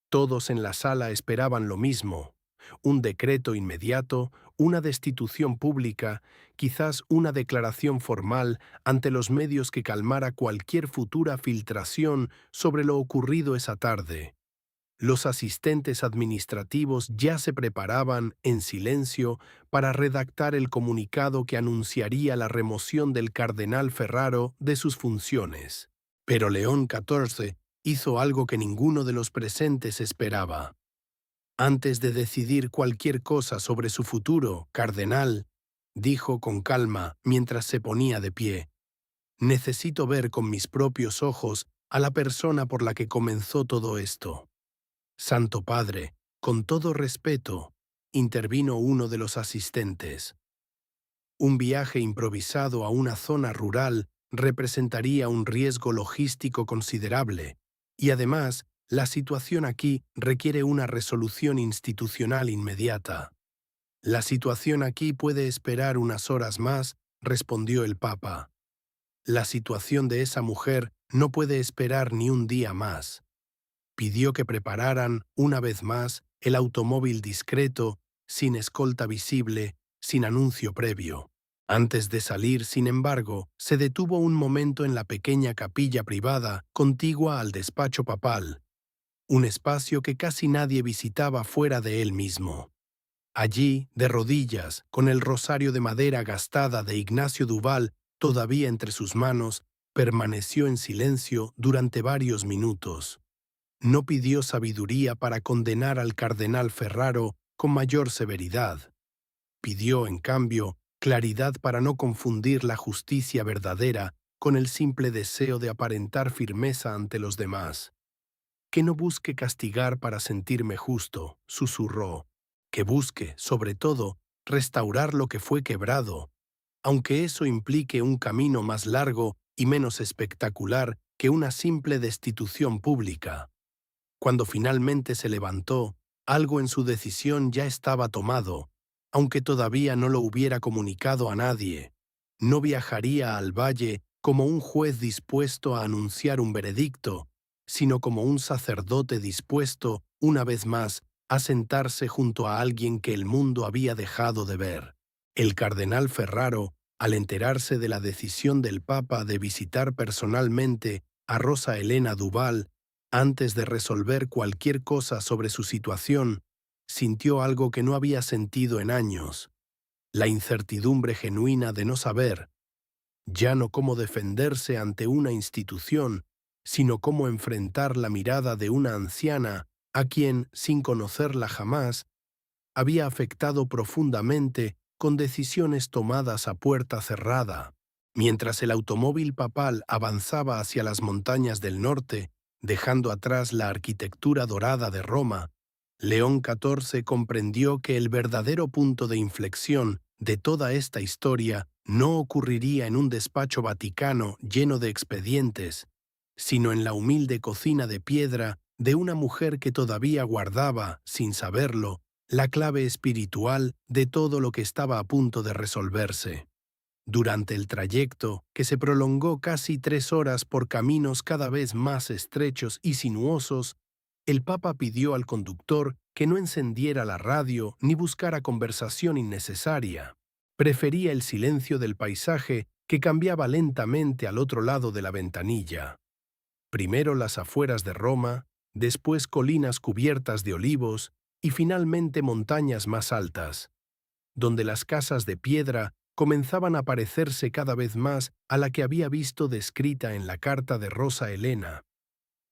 Todos en la sala esperaban lo mismo: un decreto inmediato, una destitución pública, quizás una declaración formal ante los medios que calmara cualquier futura filtración sobre lo ocurrido esa tarde. Los asistentes administrativos ya se preparaban, en silencio, para redactar el comunicado que anunciaría la remoción del cardenal Ferraro de sus funciones. Pero León XIV hizo algo que ninguno de los presentes esperaba. Antes de decidir cualquier cosa sobre su futuro, cardenal, dijo con calma mientras se ponía de pie, necesito ver con mis propios ojos a la persona por la que comenzó todo esto. Santo Padre, con todo respeto, intervino uno de los asistentes. Un viaje improvisado a una zona rural representaría un riesgo logístico considerable, y además, la situación aquí requiere una resolución institucional inmediata. La situación aquí puede esperar unas horas más, respondió el Papa. La situación de esa mujer no puede esperar ni un día más. Pidió que prepararan, una vez más, el automóvil discreto, sin escolta visible, sin anuncio previo. Antes de salir, sin embargo, se detuvo un momento en la pequeña capilla privada contigua al despacho papal, un espacio que casi nadie visitaba fuera de él mismo. Allí, de rodillas, con el rosario de madera gastada de Ignacio Duval todavía entre sus manos, permaneció en silencio durante varios minutos. No pidió sabiduría para condenar al cardenal Ferraro con mayor severidad. Pidió, en cambio, claridad para no confundir la justicia verdadera con el simple deseo de aparentar firmeza ante los demás. Que no busque castigar para sentirme justo, susurró. Que busque, sobre todo, restaurar lo que fue quebrado, aunque eso implique un camino más largo y menos espectacular que una simple destitución pública. Cuando finalmente se levantó, algo en su decisión ya estaba tomado, aunque todavía no lo hubiera comunicado a nadie. No viajaría al valle como un juez dispuesto a anunciar un veredicto, sino como un sacerdote dispuesto, una vez más, a sentarse junto a alguien que el mundo había dejado de ver. El cardenal Ferraro, al enterarse de la decisión del Papa de visitar personalmente a Rosa Elena Duval, antes de resolver cualquier cosa sobre su situación, sintió algo que no había sentido en años: la incertidumbre genuina de no saber, ya no cómo defenderse ante una institución, sino cómo enfrentar la mirada de una anciana a quien, sin conocerla jamás, había afectado profundamente con decisiones tomadas a puerta cerrada. Mientras el automóvil papal avanzaba hacia las montañas del norte, dejando atrás la arquitectura dorada de Roma, León XIV comprendió que el verdadero punto de inflexión de toda esta historia no ocurriría en un despacho vaticano lleno de expedientes, sino en la humilde cocina de piedra de una mujer que todavía guardaba, sin saberlo, la clave espiritual de todo lo que estaba a punto de resolverse. Durante el trayecto, que se prolongó casi 3 horas por caminos cada vez más estrechos y sinuosos, el Papa pidió al conductor que no encendiera la radio ni buscara conversación innecesaria. Prefería el silencio del paisaje que cambiaba lentamente al otro lado de la ventanilla. Primero las afueras de Roma, después colinas cubiertas de olivos y finalmente montañas más altas, donde las casas de piedra comenzaban a parecerse cada vez más a la que había visto descrita en la carta de Rosa Elena.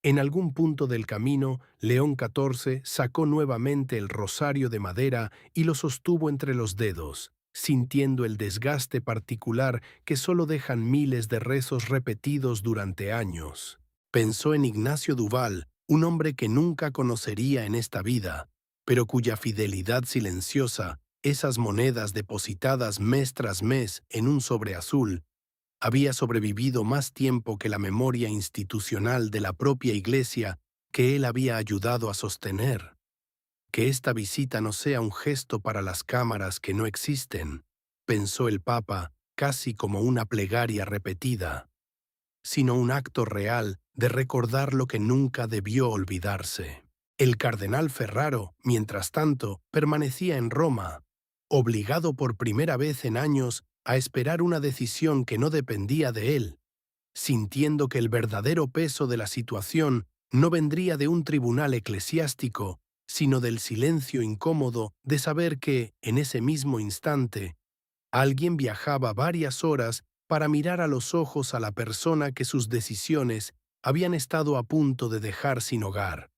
En algún punto del camino, León XIV sacó nuevamente el rosario de madera y lo sostuvo entre los dedos, sintiendo el desgaste particular que solo dejan miles de rezos repetidos durante años. Pensó en Ignacio Duval, un hombre que nunca conocería en esta vida, pero cuya fidelidad silenciosa, esas monedas depositadas mes tras mes en un sobre azul, había sobrevivido más tiempo que la memoria institucional de la propia Iglesia que él había ayudado a sostener. Que esta visita no sea un gesto para las cámaras que no existen, pensó el Papa, casi como una plegaria repetida, sino un acto real de recordar lo que nunca debió olvidarse. El cardenal Ferraro, mientras tanto, permanecía en Roma, obligado por primera vez en años a esperar una decisión que no dependía de él, sintiendo que el verdadero peso de la situación no vendría de un tribunal eclesiástico, sino del silencio incómodo de saber que, en ese mismo instante, alguien viajaba varias horas para mirar a los ojos a la persona que sus decisiones habían estado a punto de dejar sin hogar.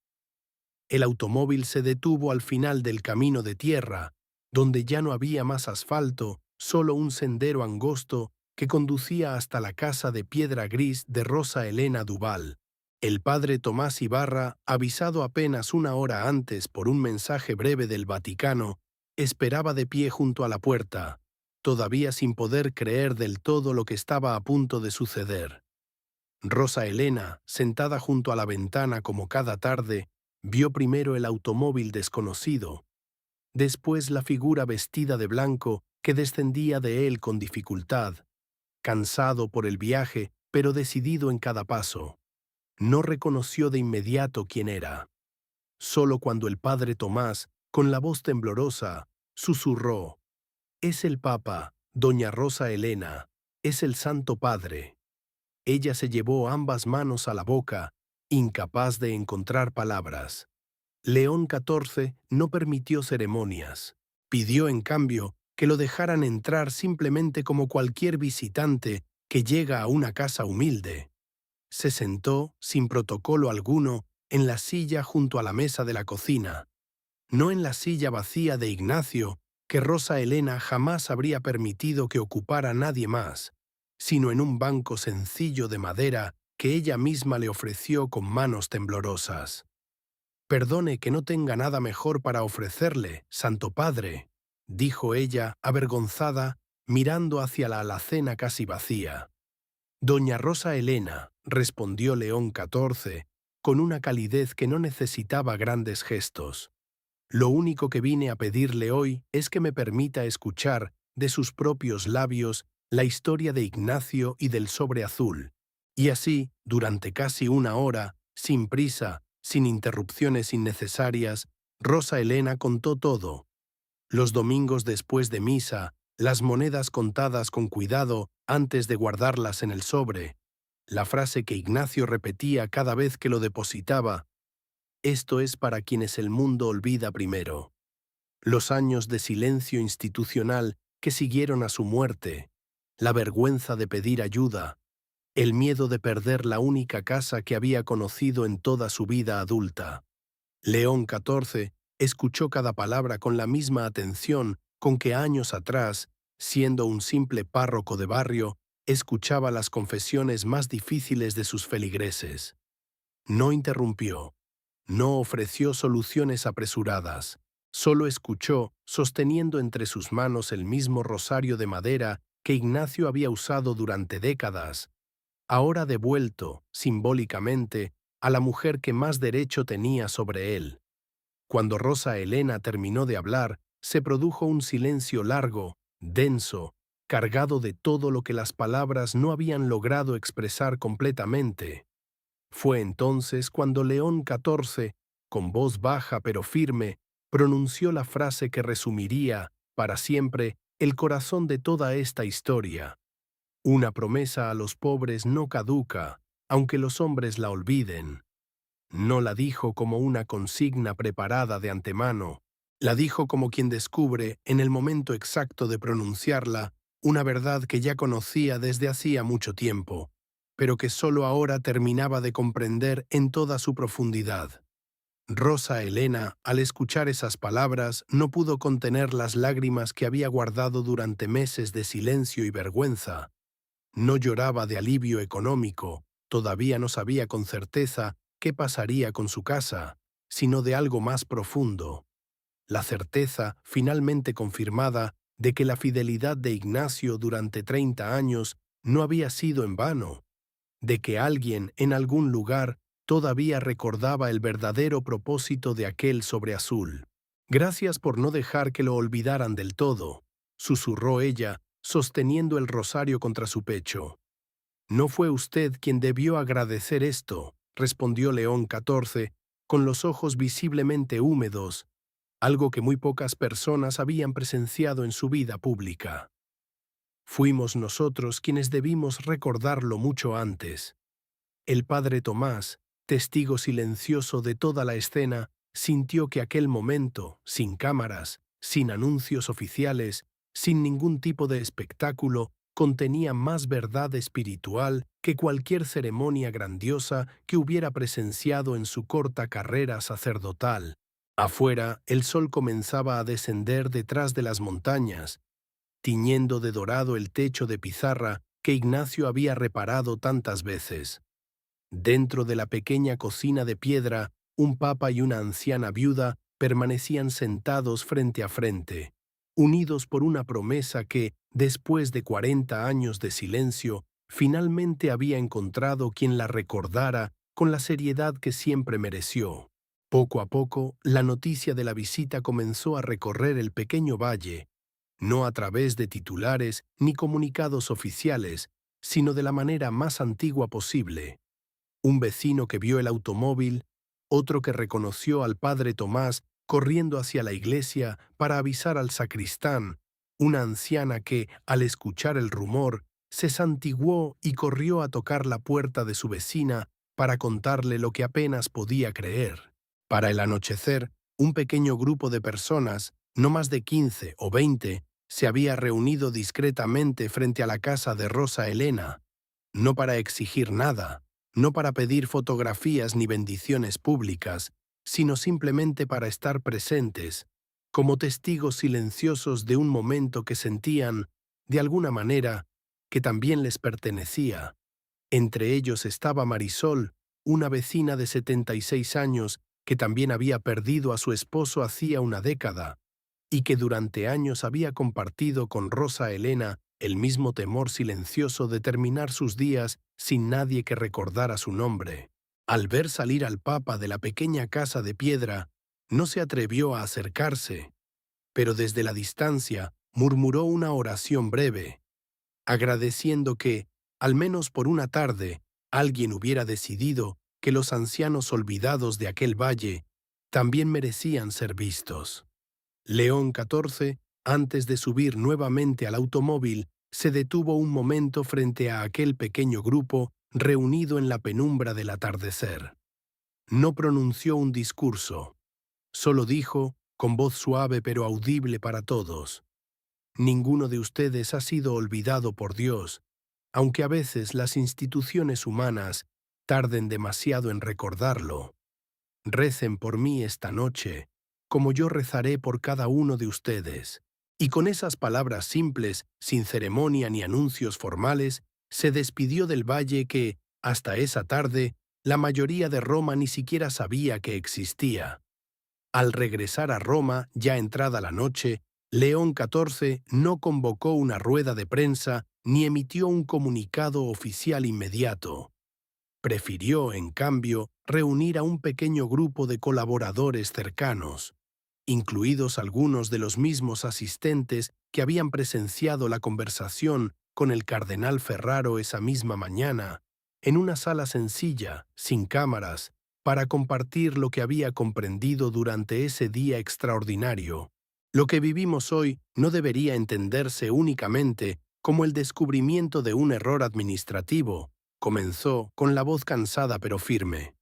El automóvil se detuvo al final del camino de tierra, donde ya no había más asfalto, solo un sendero angosto que conducía hasta la casa de piedra gris de Rosa Elena Duval. El padre Tomás Ibarra, avisado apenas una hora antes por un mensaje breve del Vaticano, esperaba de pie junto a la puerta, todavía sin poder creer del todo lo que estaba a punto de suceder. Rosa Elena, sentada junto a la ventana como cada tarde, vio primero el automóvil desconocido, después la figura vestida de blanco que descendía de él con dificultad, cansado por el viaje, pero decidido en cada paso. No reconoció de inmediato quién era. Solo cuando el padre Tomás, con la voz temblorosa, susurró: «Es el Papa, doña Rosa Elena, es el Santo Padre». Ella se llevó ambas manos a la boca, incapaz de encontrar palabras. León XIV no permitió ceremonias. Pidió, en cambio, que lo dejaran entrar simplemente como cualquier visitante que llega a una casa humilde. Se sentó, sin protocolo alguno, en la silla junto a la mesa de la cocina. No en la silla vacía de Ignacio, que Rosa Elena jamás habría permitido que ocupara nadie más, sino en un banco sencillo de madera que ella misma le ofreció con manos temblorosas. «Perdone que no tenga nada mejor para ofrecerle, Santo Padre», dijo ella, avergonzada, mirando hacia la alacena casi vacía. «Doña Rosa Elena», respondió León XIV, con una calidez que no necesitaba grandes gestos. «Lo único que vine a pedirle hoy es que me permita escuchar, de sus propios labios, la historia de Ignacio y del sobre azul». Y así, durante casi una hora, sin prisa, sin interrupciones innecesarias, Rosa Elena contó todo. Los domingos después de misa, las monedas contadas con cuidado antes de guardarlas en el sobre, la frase que Ignacio repetía cada vez que lo depositaba: «Esto es para quienes el mundo olvida primero». Los años de silencio institucional que siguieron a su muerte, la vergüenza de pedir ayuda, el miedo de perder la única casa que había conocido en toda su vida adulta. León XIV escuchó cada palabra con la misma atención con que años atrás, siendo un simple párroco de barrio, escuchaba las confesiones más difíciles de sus feligreses. No interrumpió, no ofreció soluciones apresuradas, solo escuchó, sosteniendo entre sus manos el mismo rosario de madera que Ignacio había usado durante décadas, ahora devuelto, simbólicamente, a la mujer que más derecho tenía sobre él. Cuando Rosa Elena terminó de hablar, se produjo un silencio largo, denso, cargado de todo lo que las palabras no habían logrado expresar completamente. Fue entonces cuando León XIV, con voz baja pero firme, pronunció la frase que resumiría, para siempre, el corazón de toda esta historia. Una promesa a los pobres no caduca, aunque los hombres la olviden. No la dijo como una consigna preparada de antemano, la dijo como quien descubre, en el momento exacto de pronunciarla, una verdad que ya conocía desde hacía mucho tiempo, pero que solo ahora terminaba de comprender en toda su profundidad. Rosa Elena, al escuchar esas palabras, no pudo contener las lágrimas que había guardado durante meses de silencio y vergüenza. No lloraba de alivio económico, todavía no sabía con certeza qué pasaría con su casa, sino de algo más profundo. La certeza, finalmente confirmada, de que la fidelidad de Ignacio durante 30 años no había sido en vano, de que alguien en algún lugar todavía recordaba el verdadero propósito de aquel sobre azul. Gracias por no dejar que lo olvidaran del todo, susurró ella, sosteniendo el rosario contra su pecho. No fue usted quien debió agradecer esto, respondió León XIV, con los ojos visiblemente húmedos, algo que muy pocas personas habían presenciado en su vida pública. Fuimos nosotros quienes debimos recordarlo mucho antes. El padre Tomás, testigo silencioso de toda la escena, sintió que aquel momento, sin cámaras, sin anuncios oficiales, sin ningún tipo de espectáculo, contenía más verdad espiritual que cualquier ceremonia grandiosa que hubiera presenciado en su corta carrera sacerdotal. Afuera, el sol comenzaba a descender detrás de las montañas, tiñendo de dorado el techo de pizarra que Ignacio había reparado tantas veces. Dentro de la pequeña cocina de piedra, un papa y una anciana viuda permanecían sentados frente a frente, unidos por una promesa que, después de 40 años de silencio, finalmente había encontrado quien la recordara con la seriedad que siempre mereció. Poco a poco, la noticia de la visita comenzó a recorrer el pequeño valle, no a través de titulares ni comunicados oficiales, sino de la manera más antigua posible. Un vecino que vio el automóvil, otro que reconoció al padre Tomás corriendo hacia la iglesia para avisar al sacristán, una anciana que, al escuchar el rumor, se santiguó y corrió a tocar la puerta de su vecina para contarle lo que apenas podía creer. Para el anochecer, un pequeño grupo de personas, no más de 15 o 20, se había reunido discretamente frente a la casa de Rosa Elena, no para exigir nada, no para pedir fotografías ni bendiciones públicas, sino simplemente para estar presentes, como testigos silenciosos de un momento que sentían, de alguna manera, que también les pertenecía. Entre ellos estaba Marisol, una vecina de 76 años que también había perdido a su esposo hacía una década, y que durante años había compartido con Rosa Elena el mismo temor silencioso de terminar sus días sin nadie que recordara su nombre. Al ver salir al Papa de la pequeña casa de piedra, no se atrevió a acercarse, pero desde la distancia murmuró una oración breve, agradeciendo que, al menos por una tarde, alguien hubiera decidido que los ancianos olvidados de aquel valle también merecían ser vistos. León XIV, antes de subir nuevamente al automóvil, se detuvo un momento frente a aquel pequeño grupo reunido en la penumbra del atardecer. No pronunció un discurso, solo dijo, con voz suave pero audible para todos: «Ninguno de ustedes ha sido olvidado por Dios, aunque a veces las instituciones humanas tarden demasiado en recordarlo. Recen por mí esta noche, como yo rezaré por cada uno de ustedes». Y con esas palabras simples, sin ceremonia ni anuncios formales, se despidió del valle que, hasta esa tarde, la mayoría de Roma ni siquiera sabía que existía. Al regresar a Roma, ya entrada la noche, León XIV no convocó una rueda de prensa ni emitió un comunicado oficial inmediato. Prefirió, en cambio, reunir a un pequeño grupo de colaboradores cercanos, incluidos algunos de los mismos asistentes que habían presenciado la conversación con el cardenal Ferraro esa misma mañana, en una sala sencilla, sin cámaras, para compartir lo que había comprendido durante ese día extraordinario. Lo que vivimos hoy no debería entenderse únicamente como el descubrimiento de un error administrativo, comenzó con la voz cansada pero firme.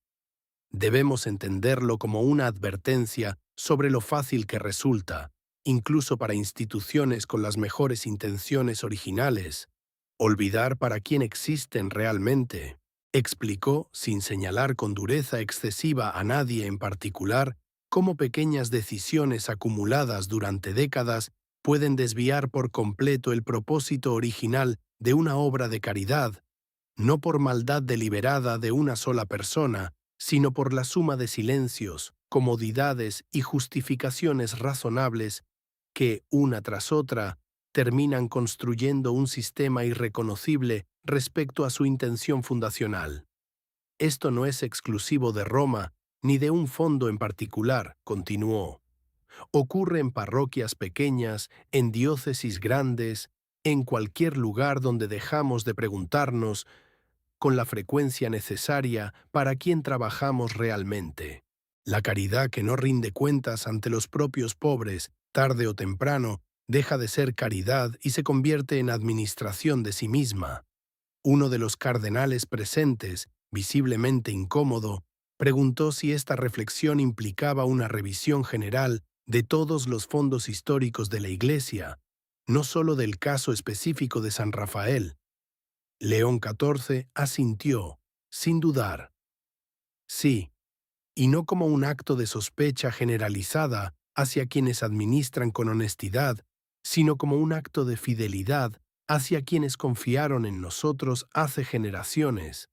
Debemos entenderlo como una advertencia sobre lo fácil que resulta, incluso para instituciones con las mejores intenciones originales, olvidar para quién existen realmente. Explicó, sin señalar con dureza excesiva a nadie en particular, cómo pequeñas decisiones acumuladas durante décadas pueden desviar por completo el propósito original de una obra de caridad, no por maldad deliberada de una sola persona, sino por la suma de silencios, comodidades y justificaciones razonables que, una tras otra, terminan construyendo un sistema irreconocible respecto a su intención fundacional. Esto no es exclusivo de Roma, ni de un fondo en particular, continuó. Ocurre en parroquias pequeñas, en diócesis grandes, en cualquier lugar donde dejamos de preguntarnos con la frecuencia necesaria para quién trabajamos realmente. La caridad que no rinde cuentas ante los propios pobres, tarde o temprano, deja de ser caridad y se convierte en administración de sí misma. Uno de los cardenales presentes, visiblemente incómodo, preguntó si esta reflexión implicaba una revisión general de todos los fondos históricos de la Iglesia, no solo del caso específico de San Rafael. León XIV asintió, sin dudar. Sí, y no como un acto de sospecha generalizada hacia quienes administran con honestidad, sino como un acto de fidelidad hacia quienes confiaron en nosotros hace generaciones,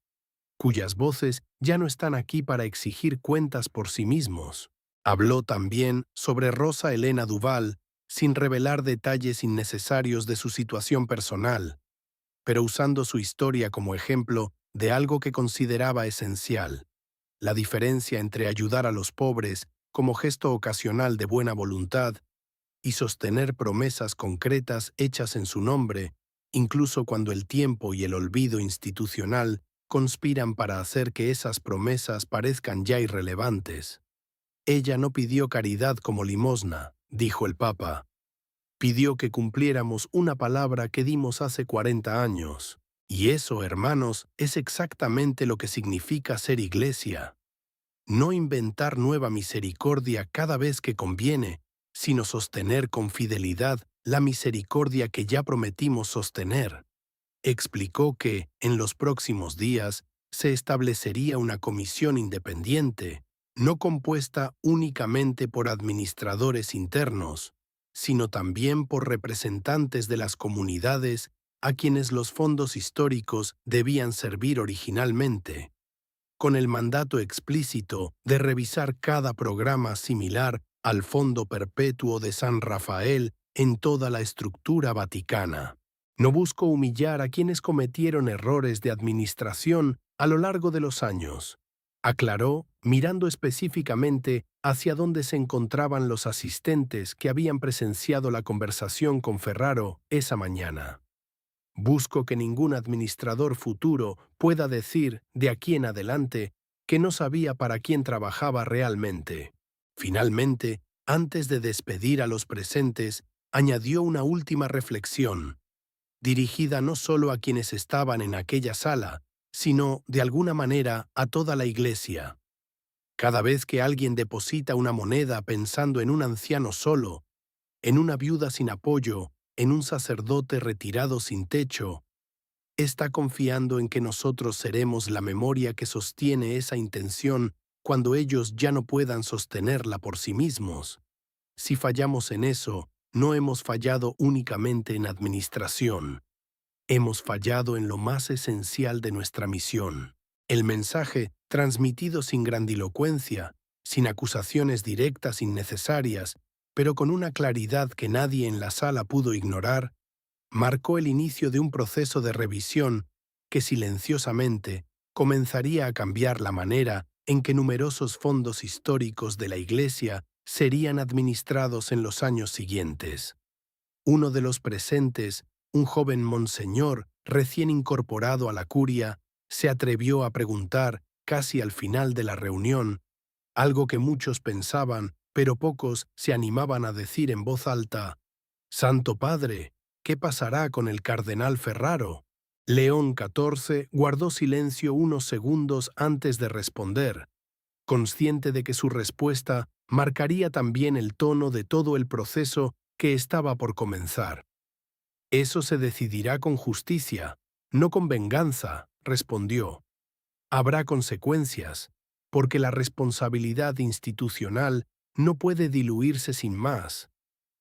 cuyas voces ya no están aquí para exigir cuentas por sí mismos. Habló también sobre Rosa Elena Duval, sin revelar detalles innecesarios de su situación personal, pero usando su historia como ejemplo de algo que consideraba esencial: la diferencia entre ayudar a los pobres como gesto ocasional de buena voluntad y sostener promesas concretas hechas en su nombre, incluso cuando el tiempo y el olvido institucional conspiran para hacer que esas promesas parezcan ya irrelevantes. Ella no pidió caridad como limosna, dijo el Papa. Pidió que cumpliéramos una palabra que dimos hace 40 años. Y eso, hermanos, es exactamente lo que significa ser Iglesia. No inventar nueva misericordia cada vez que conviene, sino sostener con fidelidad la misericordia que ya prometimos sostener. Explicó que, en los próximos días, se establecería una comisión independiente, no compuesta únicamente por administradores internos, sino también por representantes de las comunidades a quienes los fondos históricos debían servir originalmente, con el mandato explícito de revisar cada programa similar al Fondo Perpetuo de San Rafael en toda la estructura vaticana. No busco humillar a quienes cometieron errores de administración a lo largo de los años, aclaró, mirando específicamente hacia dónde se encontraban los asistentes que habían presenciado la conversación con Ferraro esa mañana. Busco que ningún administrador futuro pueda decir, de aquí en adelante, que no sabía para quién trabajaba realmente. Finalmente, antes de despedir a los presentes, añadió una última reflexión, dirigida no solo a quienes estaban en aquella sala, sino, de alguna manera, a toda la Iglesia. Cada vez que alguien deposita una moneda pensando en un anciano solo, en una viuda sin apoyo, en un sacerdote retirado sin techo, está confiando en que nosotros seremos la memoria que sostiene esa intención cuando ellos ya no puedan sostenerla por sí mismos. Si fallamos en eso, no hemos fallado únicamente en administración. Hemos fallado en lo más esencial de nuestra misión. El mensaje, transmitido sin grandilocuencia, sin acusaciones directas innecesarias, pero con una claridad que nadie en la sala pudo ignorar, marcó el inicio de un proceso de revisión que silenciosamente comenzaría a cambiar la manera en que numerosos fondos históricos de la Iglesia serían administrados en los años siguientes. Uno de los presentes, un joven monseñor recién incorporado a la curia, se atrevió a preguntar, casi al final de la reunión, algo que muchos pensaban, pero pocos se animaban a decir en voz alta: «Santo Padre, ¿qué pasará con el cardenal Ferraro?». León XIV guardó silencio unos segundos antes de responder, consciente de que su respuesta marcaría también el tono de todo el proceso que estaba por comenzar. «Eso se decidirá con justicia, no con venganza», respondió. «Habrá consecuencias, porque la responsabilidad institucional no puede diluirse sin más,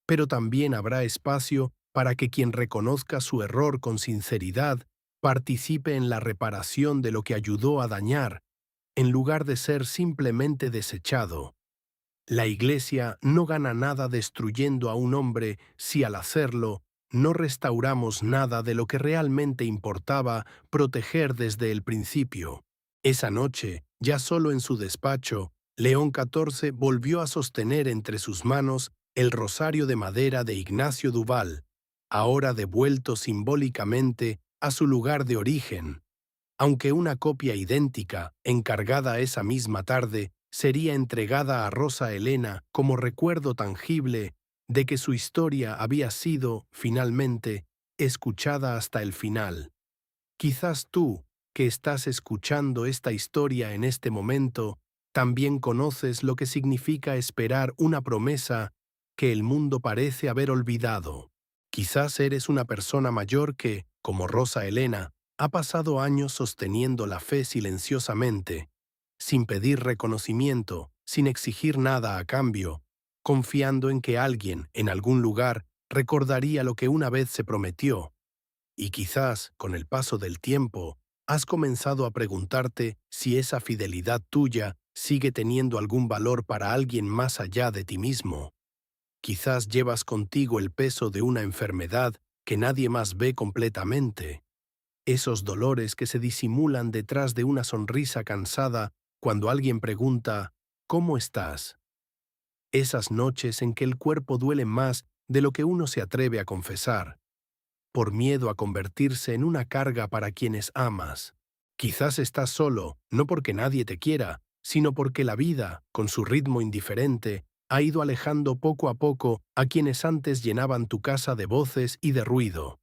pero también habrá espacio para que quien reconozca su error con sinceridad participe en la reparación de lo que ayudó a dañar, en lugar de ser simplemente desechado. La Iglesia no gana nada destruyendo a un hombre si al hacerlo no restauramos nada de lo que realmente importaba proteger desde el principio». Esa noche, ya solo en su despacho, León XIV volvió a sostener entre sus manos el rosario de madera de Ignacio Duval, ahora devuelto simbólicamente a su lugar de origen, aunque una copia idéntica, encargada esa misma tarde, sería entregada a Rosa Elena como recuerdo tangible de que su historia había sido, finalmente, escuchada hasta el final. Quizás tú, que estás escuchando esta historia en este momento, también conoces lo que significa esperar una promesa que el mundo parece haber olvidado. Quizás eres una persona mayor que, como Rosa Elena, ha pasado años sosteniendo la fe silenciosamente, sin pedir reconocimiento, sin exigir nada a cambio, confiando en que alguien, en algún lugar, recordaría lo que una vez se prometió. Y quizás, con el paso del tiempo, has comenzado a preguntarte si esa fidelidad tuya sigue teniendo algún valor para alguien más allá de ti mismo. Quizás llevas contigo el peso de una enfermedad que nadie más ve completamente. Esos dolores que se disimulan detrás de una sonrisa cansada cuando alguien pregunta, ¿cómo estás? Esas noches en que el cuerpo duele más de lo que uno se atreve a confesar, por miedo a convertirse en una carga para quienes amas. Quizás estás solo, no porque nadie te quiera, sino porque la vida, con su ritmo indiferente, ha ido alejando poco a poco a quienes antes llenaban tu casa de voces y de ruido.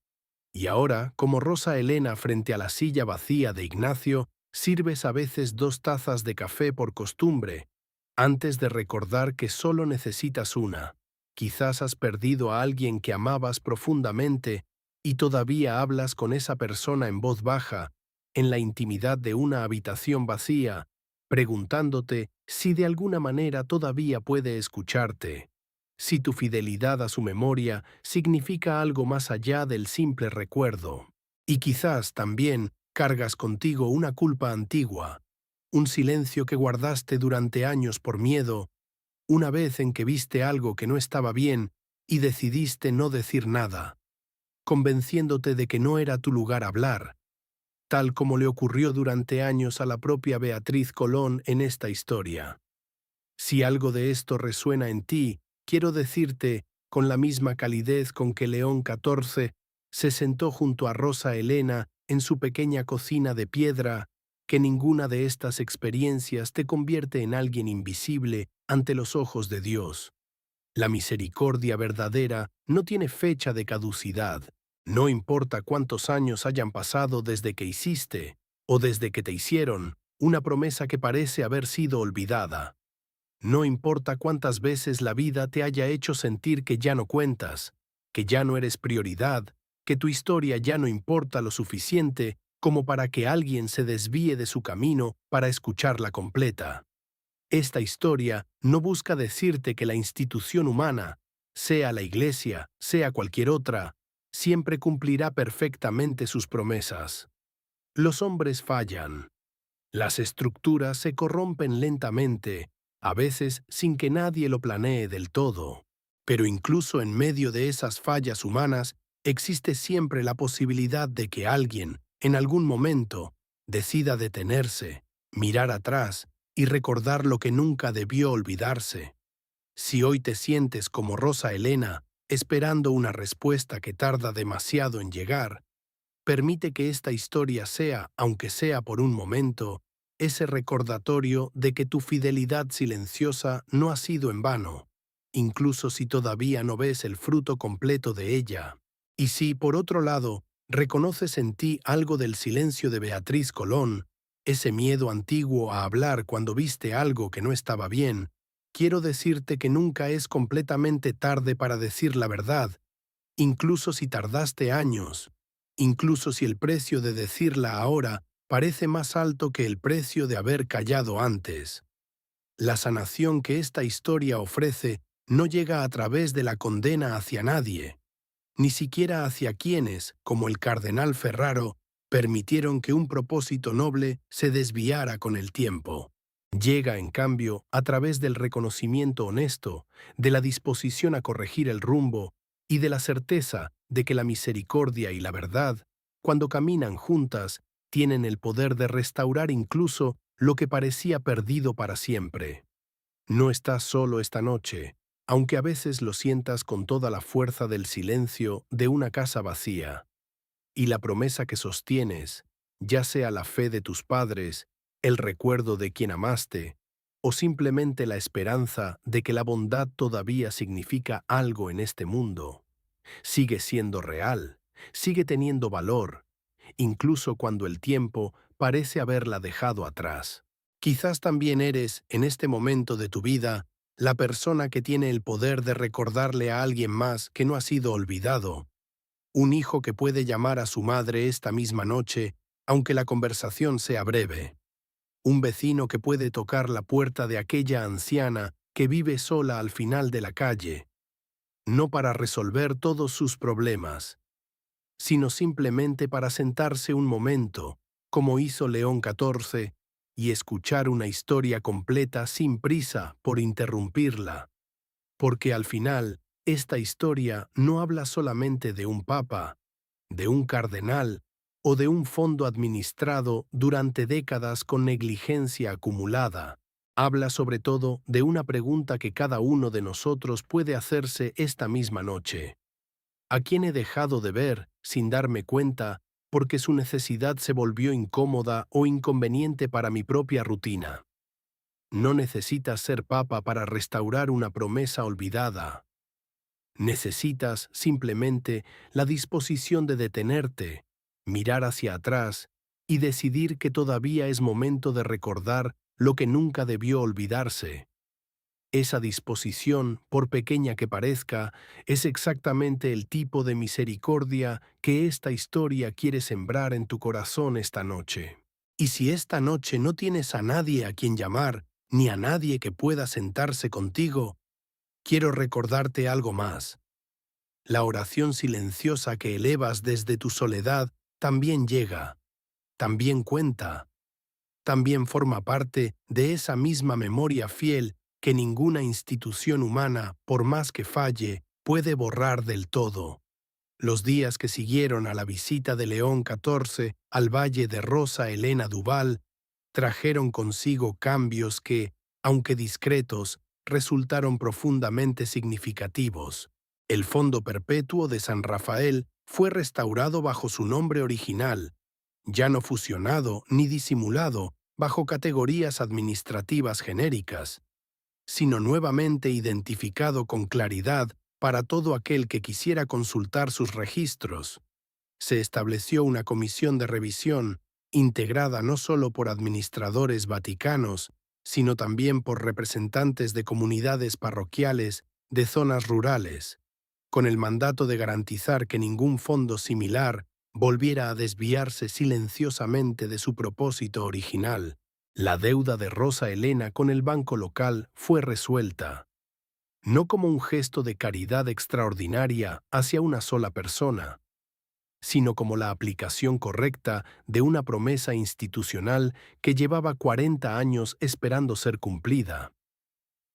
Y ahora, como Rosa Elena frente a la silla vacía de Ignacio, sirves a veces 2 tazas de café por costumbre, antes de recordar que solo necesitas una. Quizás has perdido a alguien que amabas profundamente y todavía hablas con esa persona en voz baja, en la intimidad de una habitación vacía, preguntándote si de alguna manera todavía puede escucharte, si tu fidelidad a su memoria significa algo más allá del simple recuerdo. Y quizás también cargas contigo una culpa antigua, un silencio que guardaste durante años por miedo, una vez en que viste algo que no estaba bien y decidiste no decir nada, convenciéndote de que no era tu lugar hablar, tal como le ocurrió durante años a la propia Beatriz Colón en esta historia. Si algo de esto resuena en ti, quiero decirte, con la misma calidez con que León XIV se sentó junto a Rosa Elena en su pequeña cocina de piedra, que ninguna de estas experiencias te convierte en alguien invisible ante los ojos de Dios. La misericordia verdadera no tiene fecha de caducidad. No importa cuántos años hayan pasado desde que hiciste, o desde que te hicieron, una promesa que parece haber sido olvidada. No importa cuántas veces la vida te haya hecho sentir que ya no cuentas, que ya no eres prioridad, que tu historia ya no importa lo suficiente como para que alguien se desvíe de su camino para escucharla completa. Esta historia no busca decirte que la institución humana, sea la iglesia, sea cualquier otra, siempre cumplirá perfectamente sus promesas. Los hombres fallan. Las estructuras se corrompen lentamente, a veces sin que nadie lo planee del todo. Pero incluso en medio de esas fallas humanas, existe siempre la posibilidad de que alguien, en algún momento, decida detenerse, mirar atrás y recordar lo que nunca debió olvidarse. Si hoy te sientes como Rosa Elena, esperando una respuesta que tarda demasiado en llegar, permite que esta historia sea, aunque sea por un momento, ese recordatorio de que tu fidelidad silenciosa no ha sido en vano, incluso si todavía no ves el fruto completo de ella. Y si, por otro lado, reconoces en ti algo del silencio de Beatriz Colón, ese miedo antiguo a hablar cuando viste algo que no estaba bien, quiero decirte que nunca es completamente tarde para decir la verdad, incluso si tardaste años. Incluso si el precio de decirla ahora parece más alto que el precio de haber callado antes. La sanación que esta historia ofrece no llega a través de la condena hacia nadie, ni siquiera hacia quienes, como el cardenal Ferraro, permitieron que un propósito noble se desviara con el tiempo. Llega, en cambio, a través del reconocimiento honesto, de la disposición a corregir el rumbo y de la certeza de que la misericordia y la verdad, cuando caminan juntas, tienen el poder de restaurar incluso lo que parecía perdido para siempre. No estás solo esta noche, aunque a veces lo sientas con toda la fuerza del silencio de una casa vacía. Y la promesa que sostienes, ya sea la fe de tus padres, el recuerdo de quien amaste, o simplemente la esperanza de que la bondad todavía significa algo en este mundo, sigue siendo real, sigue teniendo valor, incluso cuando el tiempo parece haberla dejado atrás. Quizás también eres, en este momento de tu vida, la persona que tiene el poder de recordarle a alguien más que no ha sido olvidado, un hijo que puede llamar a su madre esta misma noche, aunque la conversación sea breve, un vecino que puede tocar la puerta de aquella anciana que vive sola al final de la calle, no para resolver todos sus problemas, sino simplemente para sentarse un momento, como hizo León XIV, y escuchar una historia completa sin prisa por interrumpirla, porque al final, esta historia no habla solamente de un papa, de un cardenal o de un fondo administrado durante décadas con negligencia acumulada. Habla sobre todo de una pregunta que cada uno de nosotros puede hacerse esta misma noche. ¿A quién he dejado de ver sin darme cuenta porque su necesidad se volvió incómoda o inconveniente para mi propia rutina? No necesitas ser papa para restaurar una promesa olvidada. Necesitas simplemente la disposición de detenerte, mirar hacia atrás y decidir que todavía es momento de recordar lo que nunca debió olvidarse. Esa disposición, por pequeña que parezca, es exactamente el tipo de misericordia que esta historia quiere sembrar en tu corazón esta noche. Y si esta noche no tienes a nadie a quien llamar, ni a nadie que pueda sentarse contigo, quiero recordarte algo más. La oración silenciosa que elevas desde tu soledad también llega, también cuenta, también forma parte de esa misma memoria fiel que ninguna institución humana, por más que falle, puede borrar del todo. Los días que siguieron a la visita de León XIV al valle de Rosa Elena Duval trajeron consigo cambios que, aunque discretos, resultaron profundamente significativos. El Fondo Perpetuo de San Rafael fue restaurado bajo su nombre original, ya no fusionado ni disimulado bajo categorías administrativas genéricas, sino nuevamente identificado con claridad para todo aquel que quisiera consultar sus registros. Se estableció una comisión de revisión integrada no solo por administradores vaticanos, sino también por representantes de comunidades parroquiales de zonas rurales, con el mandato de garantizar que ningún fondo similar volviera a desviarse silenciosamente de su propósito original. La deuda de Rosa Elena con el banco local fue resuelta, no como un gesto de caridad extraordinaria hacia una sola persona, sino como la aplicación correcta de una promesa institucional que llevaba 40 años esperando ser cumplida.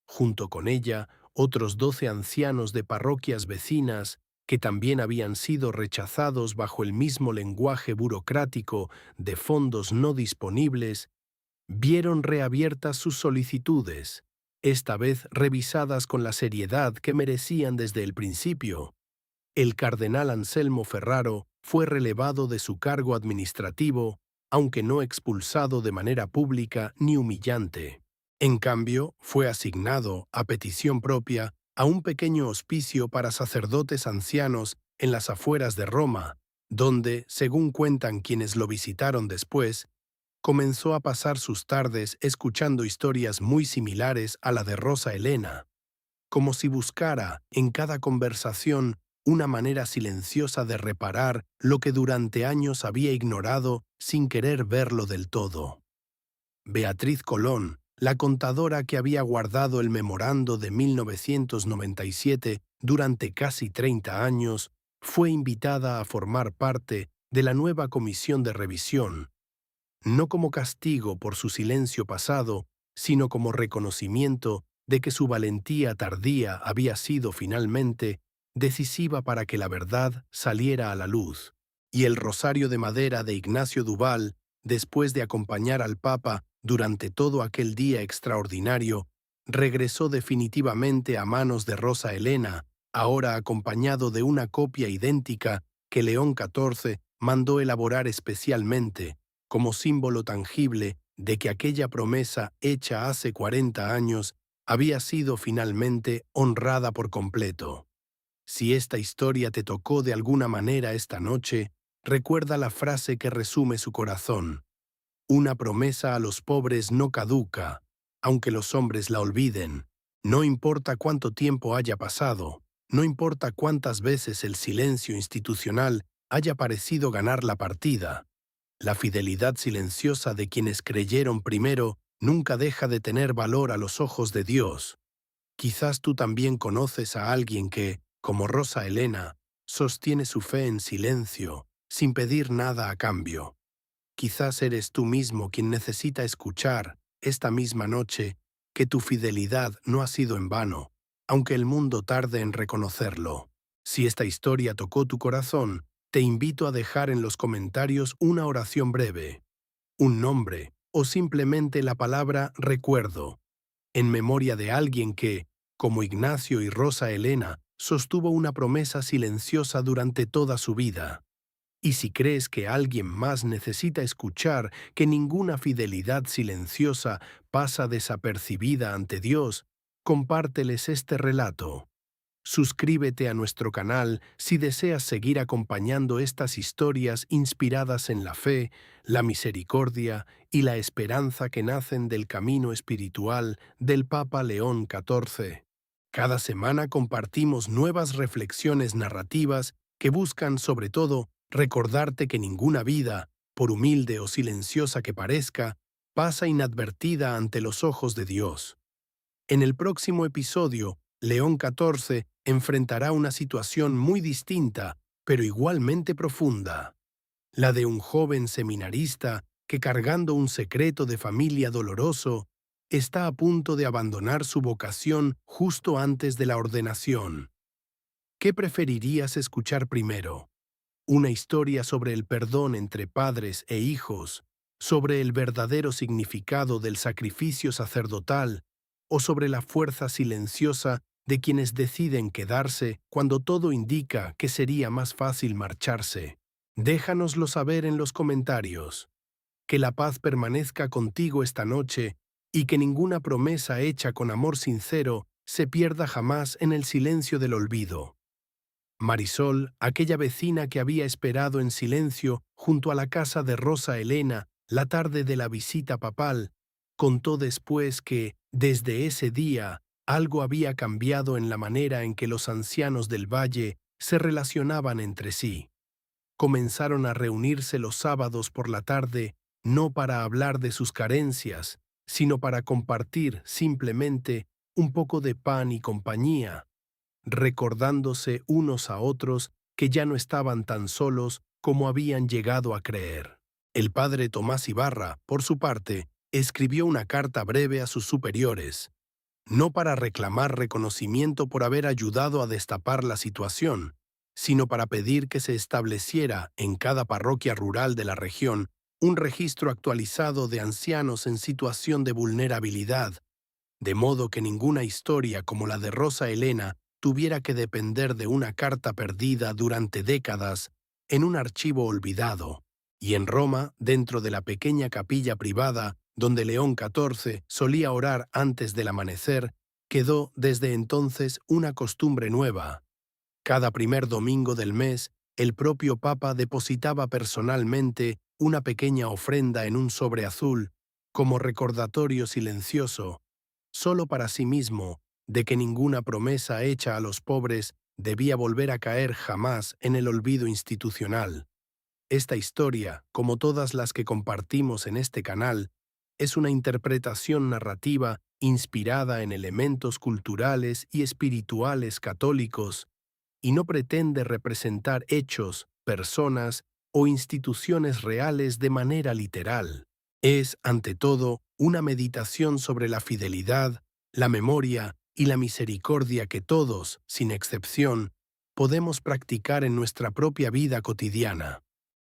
Junto con ella, otros 12 ancianos de parroquias vecinas, que también habían sido rechazados bajo el mismo lenguaje burocrático de fondos no disponibles, vieron reabiertas sus solicitudes, esta vez revisadas con la seriedad que merecían desde el principio. El cardenal Anselmo Ferraro fue relevado de su cargo administrativo, aunque no expulsado de manera pública ni humillante. En cambio, fue asignado, a petición propia, a un pequeño hospicio para sacerdotes ancianos en las afueras de Roma, donde, según cuentan quienes lo visitaron después, comenzó a pasar sus tardes escuchando historias muy similares a la de Rosa Elena, como si buscara, en cada conversación, una manera silenciosa de reparar lo que durante años había ignorado sin querer verlo del todo. Beatriz Colón, la contadora que había guardado el memorando de 1997 durante casi 30 años, fue invitada a formar parte de la nueva comisión de revisión, no como castigo por su silencio pasado, sino como reconocimiento de que su valentía tardía había sido finalmente decisiva para que la verdad saliera a la luz. Y el rosario de madera de Ignacio Duval, después de acompañar al Papa durante todo aquel día extraordinario, regresó definitivamente a manos de Rosa Elena, ahora acompañado de una copia idéntica que León XIV mandó elaborar especialmente, como símbolo tangible de que aquella promesa hecha hace 40 años había sido finalmente honrada por completo. Si esta historia te tocó de alguna manera esta noche, recuerda la frase que resume su corazón. Una promesa a los pobres no caduca, aunque los hombres la olviden. No importa cuánto tiempo haya pasado, no importa cuántas veces el silencio institucional haya parecido ganar la partida. La fidelidad silenciosa de quienes creyeron primero nunca deja de tener valor a los ojos de Dios. Quizás tú también conoces a alguien que, como Rosa Elena, sostiene su fe en silencio, sin pedir nada a cambio. Quizás eres tú mismo quien necesita escuchar, esta misma noche, que tu fidelidad no ha sido en vano, aunque el mundo tarde en reconocerlo. Si esta historia tocó tu corazón, te invito a dejar en los comentarios una oración breve, un nombre o simplemente la palabra recuerdo, en memoria de alguien que, como Ignacio y Rosa Elena, sostuvo una promesa silenciosa durante toda su vida. Y si crees que alguien más necesita escuchar que ninguna fidelidad silenciosa pasa desapercibida ante Dios, compárteles este relato. Suscríbete a nuestro canal si deseas seguir acompañando estas historias inspiradas en la fe, la misericordia y la esperanza que nacen del camino espiritual del Papa León XIV. Cada semana compartimos nuevas reflexiones narrativas que buscan, sobre todo, recordarte que ninguna vida, por humilde o silenciosa que parezca, pasa inadvertida ante los ojos de Dios. En el próximo episodio, León XIV enfrentará una situación muy distinta, pero igualmente profunda. La de un joven seminarista que, cargando un secreto de familia doloroso, está a punto de abandonar su vocación justo antes de la ordenación. ¿Qué preferirías escuchar primero? ¿Una historia sobre el perdón entre padres e hijos, sobre el verdadero significado del sacrificio sacerdotal o sobre la fuerza silenciosa de quienes deciden quedarse cuando todo indica que sería más fácil marcharse? Déjanoslo saber en los comentarios. Que la paz permanezca contigo esta noche y que ninguna promesa hecha con amor sincero se pierda jamás en el silencio del olvido. Marisol, aquella vecina que había esperado en silencio junto a la casa de Rosa Elena la tarde de la visita papal, contó después que, desde ese día, algo había cambiado en la manera en que los ancianos del valle se relacionaban entre sí. Comenzaron a reunirse los sábados por la tarde, no para hablar de sus carencias, sino para compartir simplemente un poco de pan y compañía, recordándose unos a otros que ya no estaban tan solos como habían llegado a creer. El padre Tomás Ibarra, por su parte, escribió una carta breve a sus superiores, no para reclamar reconocimiento por haber ayudado a destapar la situación, sino para pedir que se estableciera en cada parroquia rural de la región un registro actualizado de ancianos en situación de vulnerabilidad, de modo que ninguna historia como la de Rosa Elena tuviera que depender de una carta perdida durante décadas en un archivo olvidado. Y en Roma, dentro de la pequeña capilla privada donde León XIV solía orar antes del amanecer, quedó desde entonces una costumbre nueva. Cada primer domingo del mes, el propio Papa depositaba personalmente una pequeña ofrenda en un sobre azul, como recordatorio silencioso, solo para sí mismo, de que ninguna promesa hecha a los pobres debía volver a caer jamás en el olvido institucional. Esta historia, como todas las que compartimos en este canal, es una interpretación narrativa inspirada en elementos culturales y espirituales católicos y no pretende representar hechos, personas o instituciones reales de manera literal. Es, ante todo, una meditación sobre la fidelidad, la memoria y la misericordia que todos, sin excepción, podemos practicar en nuestra propia vida cotidiana.